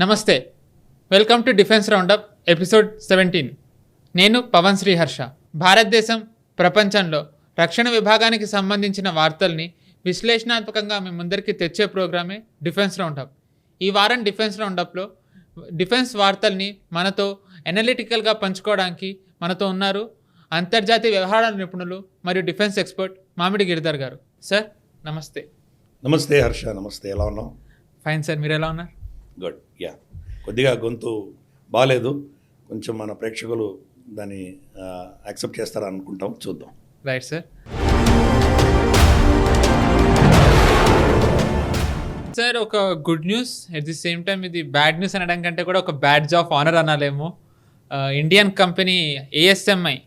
నమస్తే, welcome to defence roundup episode 17. నేను పవన్ శ్రీహర్ష. భారతదేశం ప్రపంచంలో రక్షణ విభాగానికి సంబంధించిన వార్తల్ని విశ్లేషణాత్మకంగా మీ ముందరికి తెచ్చే ప్రోగ్రామే డిఫెన్స్ రౌండప్. ఈ వారం డిఫెన్స్ రౌండప్లో డిఫెన్స్ వార్తల్ని మనతో ఎనలిటికల్గా పంచుకోవడానికి మనతో ఉన్నారు అంతర్జాతీయ వ్యవహారాల నిపుణులు మరియు డిఫెన్స్ ఎక్స్పర్ట్ మామిడి గిరిధర్ గారు. సార్ నమస్తే. నమస్తే హర్ష. నమస్తే, ఎలా ఉన్నావు? ఫైన్ సార్, మీరు ఎలా ఉన్నారు? గుడ్. కొద్దిగా గొంతు బాగాలేదు, కొంచెం మన ప్రేక్షకులు దాన్ని యాక్సెప్ట్ చేస్తారని అనుకుంటాం, చూద్దాం. Right sir. సార్, ఒక good news at the same time ఇది బ్యాడ్ న్యూస్ అనడం కంటే కూడా ఒక బ్యాడ్జ్ ఆఫ్ ఆనర్ అనాలేమో. ఇండియన్ కంపెనీ ASMI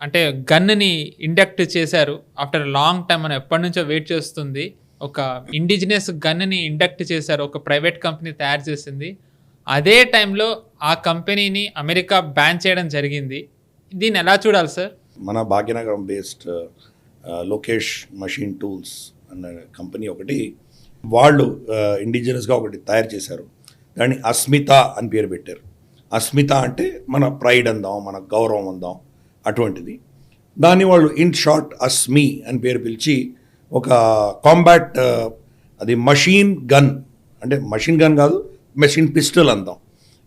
అంటే గన్ని ఇండక్ట్ చేశారు ఆఫ్టర్ లాంగ్ టైం. మనం ఎప్పటి నుంచో వెయిట్ చేస్తుంది. ఒక ఇండిజినస్ గన్ని ఇండక్ట్ చేశారు, ఒక ప్రైవేట్ కంపెనీ తయారు చేసింది. అదే టైంలో ఆ కంపెనీని అమెరికా బ్యాన్ చేయడం జరిగింది. దీన్ని ఎలా చూడాలి సార్? మన Bhagyanagaram based Lokesh machine tools అన్న కంపెనీ ఒకటి, వాళ్ళు ఇండిజినస్గా ఒకటి తయారు చేశారు. దాన్ని అస్మిత అని పేరు పెట్టారు. అస్మిత అంటే మన ప్రైడ్ అందాం, మన గౌరవం అందాం, అటువంటిది. దాన్ని వాళ్ళు ఇన్ షార్ట్ అస్మి అని పేరు పిలిచి ఒక కాంబాట్, అది మషిన్ గన్, అంటే మషిన్ గన్ కాదు, మెషిన్ పిస్టల్ అందాం.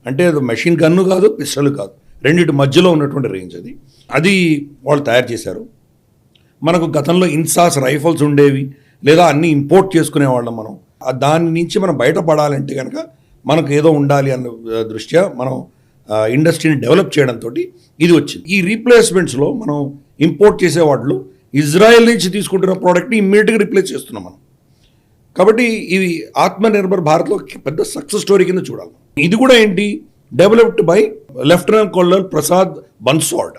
అంటే అది మెషిన్ గన్ను కాదు, పిస్టల్ కాదు, రెండింటి మధ్యలో ఉన్నటువంటి రేంజ్ అది వాళ్ళు తయారు చేశారు. మనకు గతంలో ఇన్సాస్ రైఫల్స్ ఉండేవి, లేదా అన్నీ ఇంపోర్ట్ చేసుకునేవాళ్ళం. మనం దాని నుంచి మనం బయటపడాలంటే కనుక మనకు ఏదో ఉండాలి అన్న దృష్ట్యా మనం ఇండస్ట్రీని డెవలప్ చేయడంతో ఇది వచ్చింది. ఈ రీప్లేస్మెంట్స్లో మనం ఇంపోర్ట్ చేసే వాటిలో ఇజ్రాయెల్ నుంచి తీసుకుంటున్న ప్రోడక్ట్ని ఇమ్మీడియట్గా రిప్లేస్ చేస్తున్నాం మనం. కాబట్టి ఇది ఆత్మనిర్భర్ భారత్లో పెద్ద సక్సెస్ స్టోరీ కింద చూడాలి. ఇది కూడా ఏంటి, developed by lieutenant colonel Prasad Bansod.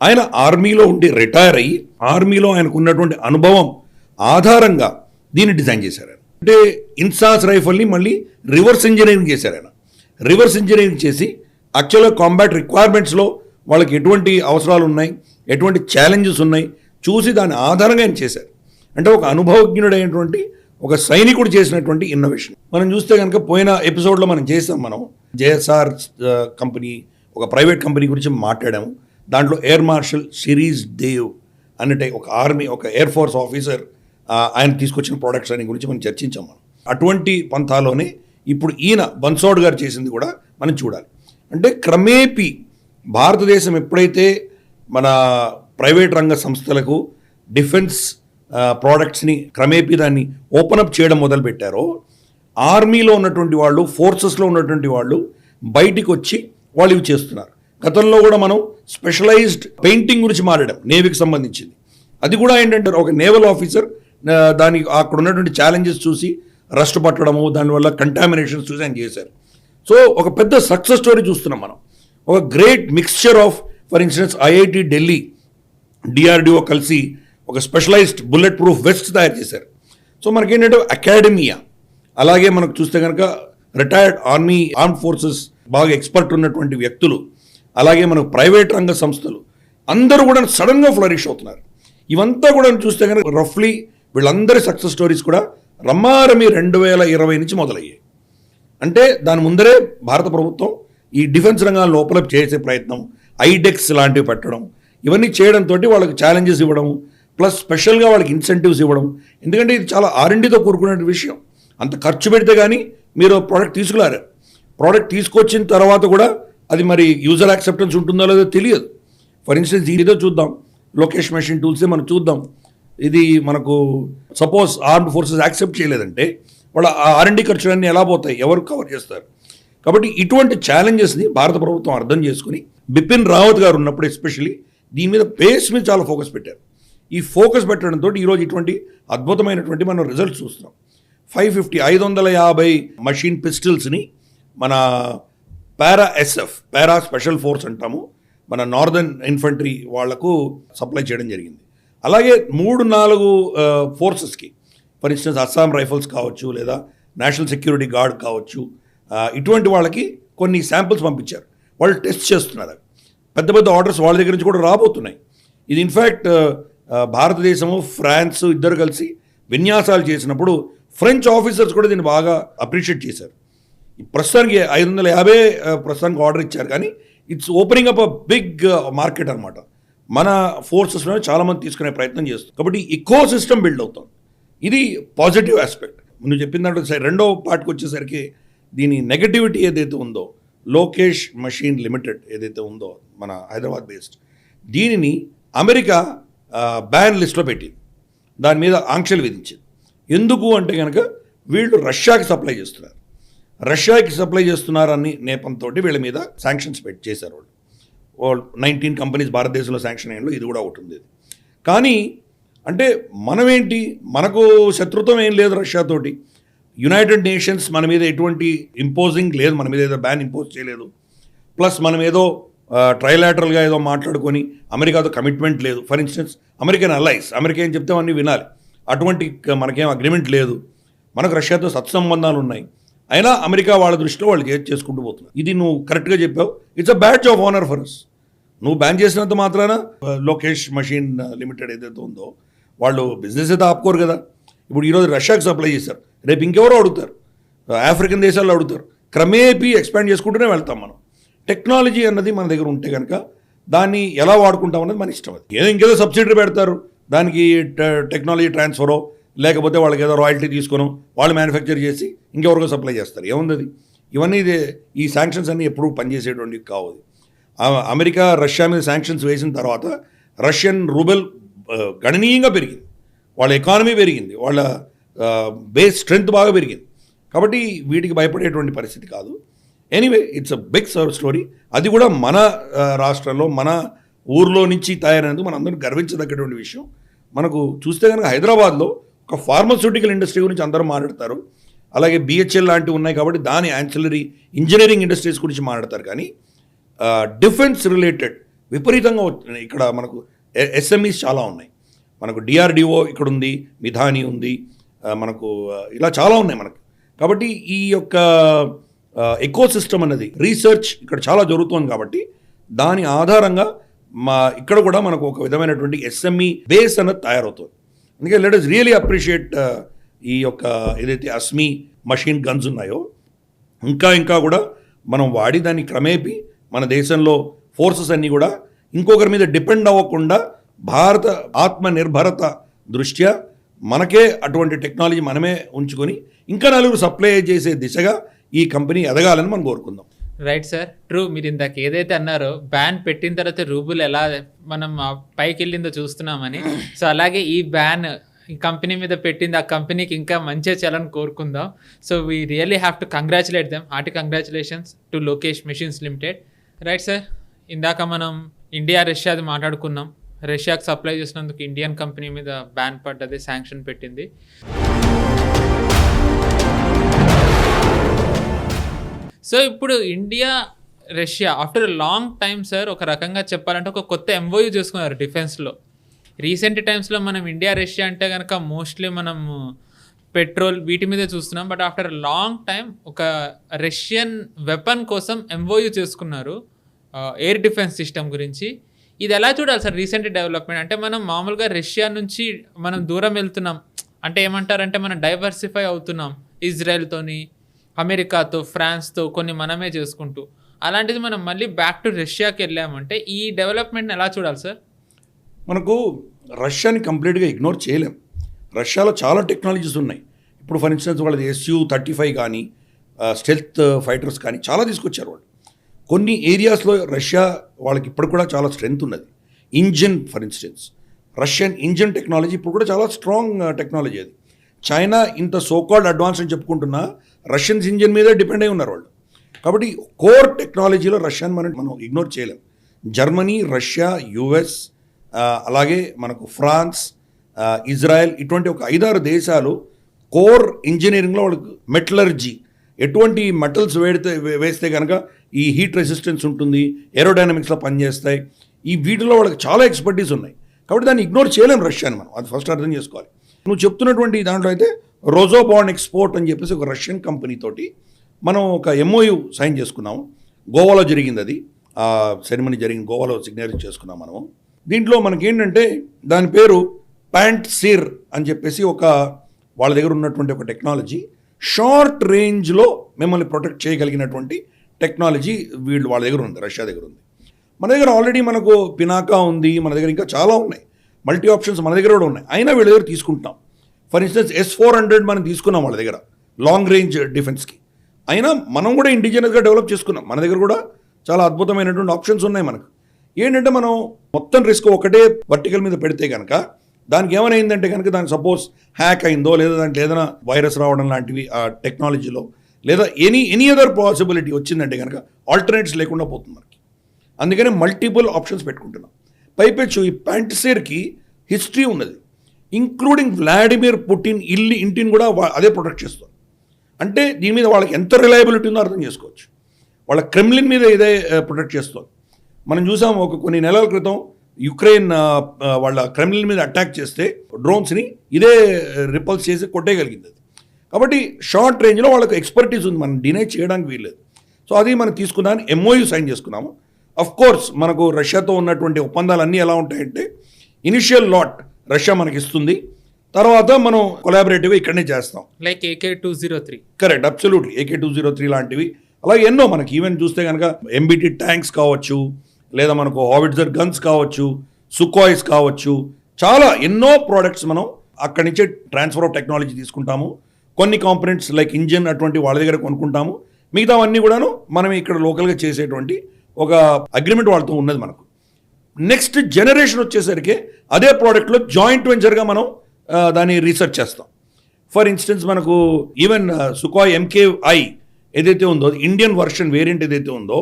ఆయన ఆర్మీలో ఉండి రిటైర్ అయ్యి, ఆర్మీలో ఆయనకు ఉన్నటువంటి అనుభవం ఆధారంగా దీన్ని డిజైన్ చేశారు. అంటే ఇన్సాస్ రైఫల్ని మళ్ళీ రివర్స్ ఇంజనీరింగ్ చేశారు. ఆయన రివర్స్ ఇంజనీరింగ్ చేసి యాక్చువల్గా కాంబాట్ రిక్వైర్మెంట్స్లో వాళ్ళకి ఎటువంటి అవసరాలు ఉన్నాయి, ఎటువంటి ఛాలెంజెస్ ఉన్నాయి చూసి దాని ఆధారంగా ఆయన చేశారు. అంటే ఒక అనుభవజ్ఞుడైనటువంటి ఒక సైనికుడు చేసినటువంటి ఇన్నోవేషన్. మనం చూస్తే కనుక పోయిన ఎపిసోడ్లో మనం చేసాం, మనం JSR కంపెనీ, ఒక ప్రైవేట్ కంపెనీ గురించి మాట్లాడాము. దాంట్లో ఎయిర్ మార్షల్ సిరీస్ దేవ్ అన్నట్టే ఒక ఆర్మీ, ఒక ఎయిర్ ఫోర్స్ ఆఫీసర్, ఆయన తీసుకొచ్చిన ప్రోడక్ట్స్ అనే గురించి మనం చర్చించాం. మనం అటువంటి పంథాలోనే ఇప్పుడు ఈయన బన్సాడ్ గారు చేసింది కూడా మనం చూడాలి. అంటే క్రమేపీ భారతదేశం ఎప్పుడైతే మన ప్రైవేట్ రంగ సంస్థలకు డిఫెన్స్ ప్రోడక్ట్స్ని క్రమేపీ దాన్ని ఓపెన్ అప్ చేయడం మొదలుపెట్టారో, ఆర్మీలో ఉన్నటువంటి వాళ్ళు, ఫోర్సెస్లో ఉన్నటువంటి వాళ్ళు బయటికి వచ్చి వాళ్ళు ఇవి చేస్తున్నారు. గతంలో కూడా మనం స్పెషలైజ్డ్ పెయింటింగ్ గురించి మాట్లాడాం, నేవీకి సంబంధించింది. అది కూడా ఏంటంటే ఒక నేవల్ ఆఫీసర్ దానికి అక్కడ ఉన్నటువంటి ఛాలెంజెస్ చూసి రస్ట్ పట్టడము, దానివల్ల కంటామినేషన్స్ చూసి ఆయన చేశారు. సో ఒక పెద్ద సక్సెస్ స్టోరీ చూస్తున్నాం మనం. ఒక great mixture of, for instance IIT Delhi, DRDO కలిసి ఒక స్పెషలైజ్డ్ బుల్లెట్ ప్రూఫ్ వెస్ట్ తయారు చేశారు. సో మనకేంటంటే అకాడమియా, అలాగే మనకు చూస్తే కనుక రిటైర్డ్ ఆర్మ్డ్ ఫోర్సెస్ బాగా ఎక్స్పర్ట్ ఉన్నటువంటి వ్యక్తులు, అలాగే మనకు ప్రైవేట్ రంగ సంస్థలు అందరూ కూడా సడన్గా ఫ్లరిష్ అవుతున్నారు. ఇవంతా కూడా చూస్తే కనుక రఫ్లీ వీళ్ళందరి సక్సెస్ స్టోరీస్ కూడా రమ్మారమి 2020 నుంచి మొదలయ్యాయి. అంటే దాని ముందరే భారత ప్రభుత్వం ఈ డిఫెన్స్ రంగాలను లోపల చేసే ప్రయత్నం, ఐడెక్స్ లాంటివి పెట్టడం, ఇవన్నీ చేయడంతో వాళ్ళకి ఛాలెంజెస్ ఇవ్వడం, ప్లస్ స్పెషల్గా వాళ్ళకి ఇన్సెంటివ్స్ ఇవ్వడం. ఎందుకంటే ఇది చాలా R&Dతో కూడుకునే విషయం. అంత ఖర్చు పెడితే కానీ మీరు ప్రోడక్ట్ తీసుకురారు. ప్రోడక్ట్ తీసుకొచ్చిన తర్వాత కూడా అది మరి యూజర్ యాక్సెప్టెన్స్ ఉంటుందో లేదో తెలియదు. ఫర్ ఇన్స్టెన్స్ ఇదో చూద్దాం, లోకేష్ మెషిన్ టూల్సే మనం చూద్దాం. ఇది మనకు సపోజ్ ఆర్మ్డ్ ఫోర్సెస్ యాక్సెప్ట్ చేయలేదంటే వాళ్ళ R&D ఖర్చులన్నీ ఎలా పోతాయి, ఎవరు కవర్ చేస్తారు? కాబట్టి ఇటువంటి ఛాలెంజెస్ని భారత ప్రభుత్వం అర్థం చేసుకుని బిపిన్ రావత్ గారు ఉన్నప్పుడు ఎస్పెషల్లీ దీని మీద బేస్ మీద చాలా ఫోకస్ పెట్టారు. ఈ ఫోకస్ పెట్టడంతో ఈరోజు ఇటువంటి అద్భుతమైనటువంటి మనం రిజల్ట్స్ చూస్తున్నాం. 550 మషిన్ పిస్టల్స్ని మన పారా స్పెషల్ ఫోర్స్ అంటాము, మన నార్దర్న్ ఇన్ఫంట్రీ వాళ్లకు సప్లై చేయడం జరిగింది. అలాగే 3-4 ఫోర్సెస్కి, ఫర్ ఇన్స్టెన్స్ అస్సాం రైఫల్స్ కావచ్చు, లేదా నేషనల్ సెక్యూరిటీ గార్డ్ కావచ్చు, ఇటువంటి వాళ్ళకి కొన్ని శాంపిల్స్ పంపించారు. వాళ్ళు టెస్ట్ చేస్తున్నారు. పెద్ద పెద్ద ఆర్డర్స్ వాళ్ళ దగ్గర నుంచి కూడా రాబోతున్నాయి. ఇది ఇన్ఫ్యాక్ట్ భారతదేశము, ఫ్రాన్స్ ఇద్దరు కలిసి విన్యాసాలు చేసినప్పుడు ఫ్రెంచ్ ఆఫీసర్స్ కూడా దీన్ని బాగా అప్రిషియేట్ చేశారు. ప్రస్తుతానికి 550 ప్రస్తుతానికి ఆర్డర్ ఇచ్చారు, కానీ it's opening up a big market అనమాట. మన ఫోర్సెస్లో చాలామంది తీసుకునే ప్రయత్నం చేస్తుంది. కాబట్టి ఇకో సిస్టమ్ బిల్డ్ అవుతాం. ఇది పాజిటివ్ ఆస్పెక్ట్. నువ్వు చెప్పిన దాంట్లో రెండో పార్ట్కి వచ్చేసరికి దీని నెగటివిటీ ఏదైతే ఉందో, లోకేష్ మషీన్ లిమిటెడ్ ఏదైతే ఉందో మన హైదరాబాద్ బేస్డ్, దీనిని అమెరికా బ్యాన్ లిస్ట్లో పెట్టింది, దాని మీద ఆంక్షలు విధించింది. ఎందుకు అంటే కనుక వీళ్ళు రష్యాకి సప్లై చేస్తున్నారు, రష్యాకి నేపంతో వీళ్ళ మీద శాంక్షన్స్ చేశారు వాళ్ళు. 19 కంపెనీస్ భారతదేశంలో శాంక్షన్ అయ్యాలో ఇది కూడా ఒకటి ఉంది. కానీ అంటే మనమేంటి, మనకు శత్రుత్వం ఏం లేదు రష్యాతోటి. యునైటెడ్ నేషన్స్ మన మీద ఎటువంటి ఇంపోజింగ్ లేదు, మన మీద ఏదో బ్యాన్ ఇంపోజ్ చేయలేదు. ప్లస్ మనం ఏదో ట్రైలాటరల్గా ఏదో మాట్లాడుకొని అమెరికాతో కమిట్మెంట్ లేదు. For instance American allies, America ఏం చెప్తే అన్నీ వినాలి, అటువంటి మనకేం అగ్రిమెంట్ లేదు. మనకు రష్యాతో సత్సంబంధాలు ఉన్నాయి, అయినా అమెరికా వాళ్ళ దృష్టిలో వాళ్ళు చేసుకుంటూ పోతున్నారు. ఇది నువ్వు కరెక్ట్గా చెప్పావు. It's a badge of honour for us. నువ్వు బ్యాన్ చేసినంత మాత్రాన లోకేష్ మషీన్ లిమిటెడ్ ఏదైతే ఉందో వాళ్ళు బిజినెస్ అయితే ఆపుకోరు కదా. ఇప్పుడు ఈరోజు రష్యాకి సప్లై చేశారు, రేపు ఇంకెవరో అడుగుతారు, ఆఫ్రికన్ దేశాల్లో అడుగుతారు. క్రమేపీ ఎక్స్పాండ్ చేసుకుంటూనే వెళ్తాం మనం. టెక్నాలజీ అన్నది మన దగ్గర ఉంటే కనుక దాన్ని ఎలా వాడుకుంటాం అన్నది మన ఇష్టం. అది ఇంకేదో సబ్సిడీ పెడతారు, దానికి టెక్నాలజీ ట్రాన్స్ఫరో లేకపోతే వాళ్ళకి ఏదో రాయల్టీ తీసుకుని వాళ్ళు మ్యానుఫ్యాక్చర్ చేసి ఇంకెవరికో సప్లై చేస్తారు. ఏముంది అది? ఇవన్నీ ఈ శాంక్షన్స్ అన్నీ ఎప్పుడూ పనిచేసేటువంటివి కావు. అమెరికా రష్యా మీద శాంక్షన్స్ వేసిన తర్వాత రష్యన్ రూబెల్ గణనీయంగా పెరిగింది, వాళ్ళ ఎకానమీ పెరిగింది, వాళ్ళ బేస్ స్ట్రెంగ్త్ బాగా పెరిగింది. కాబట్టి వీటికి భయపడేటువంటి పరిస్థితి కాదు. Anyway, it's a big story. అది కూడా మన రాష్ట్రంలో మన ఊర్లో నుంచి తయారైనందుకు మన అందరం గర్వించదగ్గటువంటి విషయం. మనకు చూస్తే కనుక హైదరాబాద్లో ఒక ఫార్మస్యూటికల్ ఇండస్ట్రీ గురించి అందరూ మాట్లాడతారు, అలాగే బిహెచ్ఎల్ లాంటివి ఉన్నాయి కాబట్టి దాని యాన్సిలరీ ఇంజనీరింగ్ ఇండస్ట్రీస్ గురించి మాట్లాడతారు. కానీ డిఫెన్స్ రిలేటెడ్ విపరీతంగా ఇక్కడ మనకు ఎస్ఎంఈస్ చాలా ఉన్నాయి. మనకు డిఆర్డిఓ ఇక్కడ ఉంది, మిధాని ఉంది, మనకు ఇలా చాలా ఉన్నాయి మనకు. కాబట్టి ఈ యొక్క ఎకో సిస్టమ్ అన్నది రీసెర్చ్ ఇక్కడ చాలా జరుగుతుంది. కాబట్టి దాని ఆధారంగా ఇక్కడ కూడా మనకు ఒక విధమైనటువంటి ఎస్ఎంఈ బేస్ అన్నది తయారవుతుంది. అందుకే లెట్ us రియలీ అప్రిషియేట్ ఈ యొక్క ఏదైతే అస్మి మషిన్ గన్స్ ఉన్నాయో ఇంకా కూడా మనం వాడి దాన్ని క్రమేపీ మన దేశంలో ఫోర్సెస్ అన్నీ కూడా ఇంకొకరి మీద డిపెండ్ అవ్వకుండా భారత ఆత్మనిర్భరత దృష్ట్యా మనకే అటువంటి టెక్నాలజీ మనమే ఉంచుకొని ఇంకా నలుగురు సప్లై చేసే దిశగా ఈ కంపెనీ ఎదగాలని మనం కోరుకుందాం. Right sir, true. మీరు ఇందాక ఏదైతే అన్నారో బ్యాన్ పెట్టిన తర్వాత రూబుల్ ఎలా మనం పైకి వెళ్ళిందో చూస్తున్నామని, సో అలాగే ఈ బ్యాన్ ఈ కంపెనీ మీద పెట్టింది ఆ కంపెనీకి ఇంకా మంచిగా చేయాలని కోరుకుందాం. So we really have to congratulate them. Hearty congratulations to Lokesh machines limited. Right sir, ఇందాక మనం ఇండియా రష్యాది మాట్లాడుకున్నాం. రష్యాకి సప్లై చేసినందుకు ఇండియన్ కంపెనీ మీద బ్యాన్ పడ్డది, శాంక్షన్ పెట్టింది. సో ఇప్పుడు India Russia after long time sir ఒక రకంగా చెప్పాలంటే ఒక కొత్త ఎంఓయూ చేసుకున్నారు డిఫెన్స్లో. రీసెంట్ టైమ్స్లో మనం ఇండియా రష్యా అంటే కనుక మోస్ట్లీ మనం పెట్రోల్ వీటి మీద చూస్తున్నాం. బట్ ఆఫ్టర్ లాంగ్ టైం ఒక రష్యన్ వెపన్ కోసం ఎంఓయూ చేసుకున్నారు ఎయిర్ డిఫెన్స్ సిస్టమ్ గురించి. ఇది ఎలా చూడాలి సార్ రీసెంట్ డెవలప్మెంట్? అంటే మనం మామూలుగా రష్యా నుంచి మనం దూరం వెళ్తున్నాం అంటే ఏమంటారంటే మనం డైవర్సిఫై అవుతున్నాం, ఇజ్రాయెల్తోని, అమెరికాతో, ఫ్రాన్స్తో కొన్ని మనమే చేసుకుంటూ. అలాంటిది మనం మళ్ళీ బ్యాక్ టు రష్యాకి వెళ్ళామంటే ఈ డెవలప్మెంట్ని ఎలా చూడాలి సార్? మనకు రష్యాని కంప్లీట్గా ఇగ్నోర్ చేయలేం. రష్యాలో చాలా టెక్నాలజీస్ ఉన్నాయి. ఇప్పుడు ఫర్ ఇన్స్టెన్స్ వాళ్ళది SU-35 కానీ స్టెల్త్ ఫైటర్స్ కానీ చాలా తీసుకొచ్చారు వాళ్ళు. కొన్ని ఏరియాస్లో రష్యా వాళ్ళకి ఇప్పుడు కూడా చాలా స్ట్రెంగ్త్ ఉన్నది. Engine for instance Russian engine technology ఇప్పుడు కూడా చాలా స్ట్రాంగ్ టెక్నాలజీ. అది చైనా ఇంత సోకాల్డ్ అడ్వాన్స్ అని చెప్పుకుంటున్నా రష్యన్స్ ఇంజిన్ మీదే డిపెండ్ అయి ఉన్నారు వాళ్ళు. కాబట్టి కోర్ టెక్నాలజీలో రష్యాని మనం ఇగ్నోర్ చేయలేం. జర్మనీ, రష్యా, US, అలాగే మనకు ఫ్రాన్స్, ఇజ్రాయెల్, ఇటువంటి ఒక 5-6 దేశాలు కోర్ ఇంజనీరింగ్లో వాళ్ళకి మెటలర్జీ, ఎటువంటి మెటల్స్ వేస్తే కనుక ఈ హీట్ రెసిస్టెన్స్ ఉంటుంది, ఏరోడైనమిక్స్లో పనిచేస్తాయి, ఈ వీటిలో వాళ్ళకి చాలా ఎక్స్పర్టీస్ ఉన్నాయి. కాబట్టి దాన్ని ఇగ్నోర్ చేయలేం రష్యాని మనం. అది ఫస్ట్ అర్థం చేసుకోవాలి. నువ్వు చెప్తున్నటువంటి దాంట్లో అయితే రోజోబాన్ ఎక్స్పోర్ట్ అని చెప్పేసి ఒక రష్యన్ కంపెనీ తోటి మనం ఒక MOU సైన్ చేసుకున్నాము. గోవాలో జరిగింది అది, ఆ సెరమనీ జరిగింది, గోవాలో సిగ్నేచర్ చేసుకున్నాం మనము. దీంట్లో మనకేంటంటే దాని పేరు ప్యాంట్ సిర్ అని చెప్పేసి ఒక వాళ్ళ దగ్గర ఉన్నటువంటి ఒక టెక్నాలజీ. షార్ట్ రేంజ్లో మిమ్మల్ని ప్రొటెక్ట్ చేయగలిగినటువంటి టెక్నాలజీ వాళ్ళ దగ్గర ఉంది, రష్యా దగ్గర ఉంది. మన దగ్గర ఆల్రెడీ మనకు పినాకా ఉంది, మన దగ్గర ఇంకా చాలా ఉన్నాయి, మల్టీ ఆప్షన్స్ మన దగ్గర కూడా ఉన్నాయి. అయినా వీళ్ళ దగ్గర తీసుకుంటాం. ఫర్ ఇన్స్టెన్స్ S-400 మనం తీసుకున్నాం వాళ్ళ దగ్గర లాంగ్ రేంజ్ డిఫెన్స్కి. అయినా మనం కూడా ఇండిజినస్గా డెవలప్ చేసుకున్నాం. మన దగ్గర కూడా చాలా అద్భుతమైనటువంటి ఆప్షన్స్ ఉన్నాయి మనకు. ఏంటంటే మనం మొత్తం రిస్క్ ఒకటే వర్టికల్ మీద పెడితే కనుక దానికి ఏమైందంటే కనుక దానికి సపోజ్ హ్యాక్ అయిందో, లేదా దాంట్లో ఏదైనా వైరస్ రావడం లాంటివి ఆ టెక్నాలజీలో, లేదా ఎనీ అదర్ పాసిబిలిటీ వచ్చిందంటే కనుక ఆల్టర్నేటివ్స్ లేకుండా పోతుంది మనకి. అందుకని మల్టిపుల్ ఆప్షన్స్ పెట్టుకుంటున్నాం. పైపెచ్చు ఈ ప్యాంట్సేర్కి హిస్టరీ ఉన్నది, ఇంక్లూడింగ్ వ్లాడిమిర్ పుటిన్ ఇంటిని కూడా అదే ప్రొటెక్ట్ చేస్తుంది. అంటే దీని మీద వాళ్ళకి ఎంత రిలయబిలిటీ ఉందో అర్థం చేసుకోవచ్చు. వాళ్ళ క్రెమ్లిన్ మీద ఇదే ప్రొటెక్ట్ చేస్తుంది. మనం చూసాం కొన్ని నెలల క్రితం యుక్రెయిన్ వాళ్ళ క్రెమ్లిన్ మీద అటాక్ చేస్తే డ్రోన్స్ని ఇదే రిపల్స్ చేసి కొట్టేయగలిగింది అది. కాబట్టి షార్ట్ రేంజ్లో వాళ్ళకి ఎక్స్పర్టీస్ ఉంది, మనం డినై చేయడానికి వీల్లేదు. సో అది మనం తీసుకున్నాను, MOU సైన్ చేసుకున్నాము. అఫ్ కోర్స్ మనకు రష్యాతో ఉన్నటువంటి ఒప్పందాలు అన్నీ ఎలా ఉంటాయంటే ఇనిషియల్ లాట్ రష్యా మనకి ఇస్తుంది, తర్వాత మనం కొలాబరేటివ్గా ఇక్కడనే చేస్తాం. Like AK-203. Correct, absolutely. AK-203 లాంటివి అలాగే ఎన్నో మనకి ఈవెన్ చూస్తే కనుక MBT ట్యాంక్స్ కావచ్చు, లేదా మనకు హావిట్జర్ గన్స్ కావచ్చు, సుకోయిస్ కావచ్చు, చాలా ఎన్నో ప్రోడక్ట్స్ మనం అక్కడి నుంచే ట్రాన్స్ఫర్ ఆఫ్ టెక్నాలజీ తీసుకుంటాము. కొన్ని కాంపనెంట్స్ లైక్ ఇంజిన్ అటువంటి వాళ్ళ దగ్గర కొనుక్కుంటాము. మిగతావన్నీ కూడాను మనం ఇక్కడ లోకల్గా చేసేటువంటి ఒక అగ్రిమెంట్ వాళ్ళతో ఉన్నది మనకు. నెక్స్ట్ జనరేషన్ వచ్చేసరికి అదే ప్రోడక్ట్లో జాయింట్ వెంచర్గా మనం దాన్ని రీసెర్చ్ చేస్తాం. ఫర్ ఇన్స్టెన్స్ మనకు ఈవెన్ సుకోయ్ MKI ఏదైతే ఉందో ఇండియన్ వర్షన్ వేరియంట్ ఏదైతే ఉందో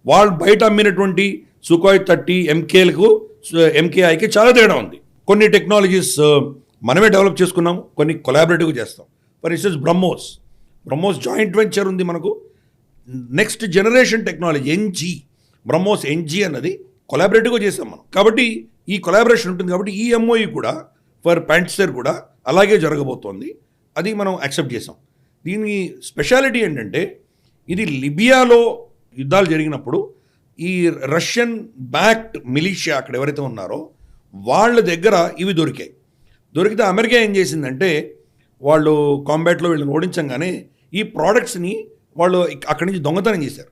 వాళ్ళు బయట అమ్మినటువంటి సుకోయ్ 30 MKలకు MKIకి చాలా తేడా ఉంది. కొన్ని టెక్నాలజీస్ మనమే డెవలప్ చేసుకున్నాము, కొన్ని కొలాబరేటివ్గా చేస్తాం. For instance BrahMos joint venture ఉంది మనకు. Next generation technology BrahMos NG అన్నది కొలాబరేటివ్గా చేస్తాం మనం. కాబట్టి ఈ కొలాబరేషన్ ఉంటుంది. కాబట్టి ఈ MOU కూడా ఫర్ ప్యాంట్సేర్ కూడా అలాగే జరగబోతోంది. అది మనం యాక్సెప్ట్ చేసాం. దీని స్పెషాలిటీ ఏంటంటే ఇది లిబియాలో యుద్ధాలు జరిగినప్పుడు ఈ రష్యన్ బ్యాక్డ్ మిలిషియా అక్కడ ఎవరైతే ఉన్నారో వాళ్ళ దగ్గర ఇవి దొరికితే అమెరికా ఏం చేసిందంటే వాళ్ళు కాంబాట్లో వీళ్ళని ఓడించంగానే ఈ ప్రోడక్ట్స్ని వాళ్ళు అక్కడి నుంచి దొంగతనం చేశారు,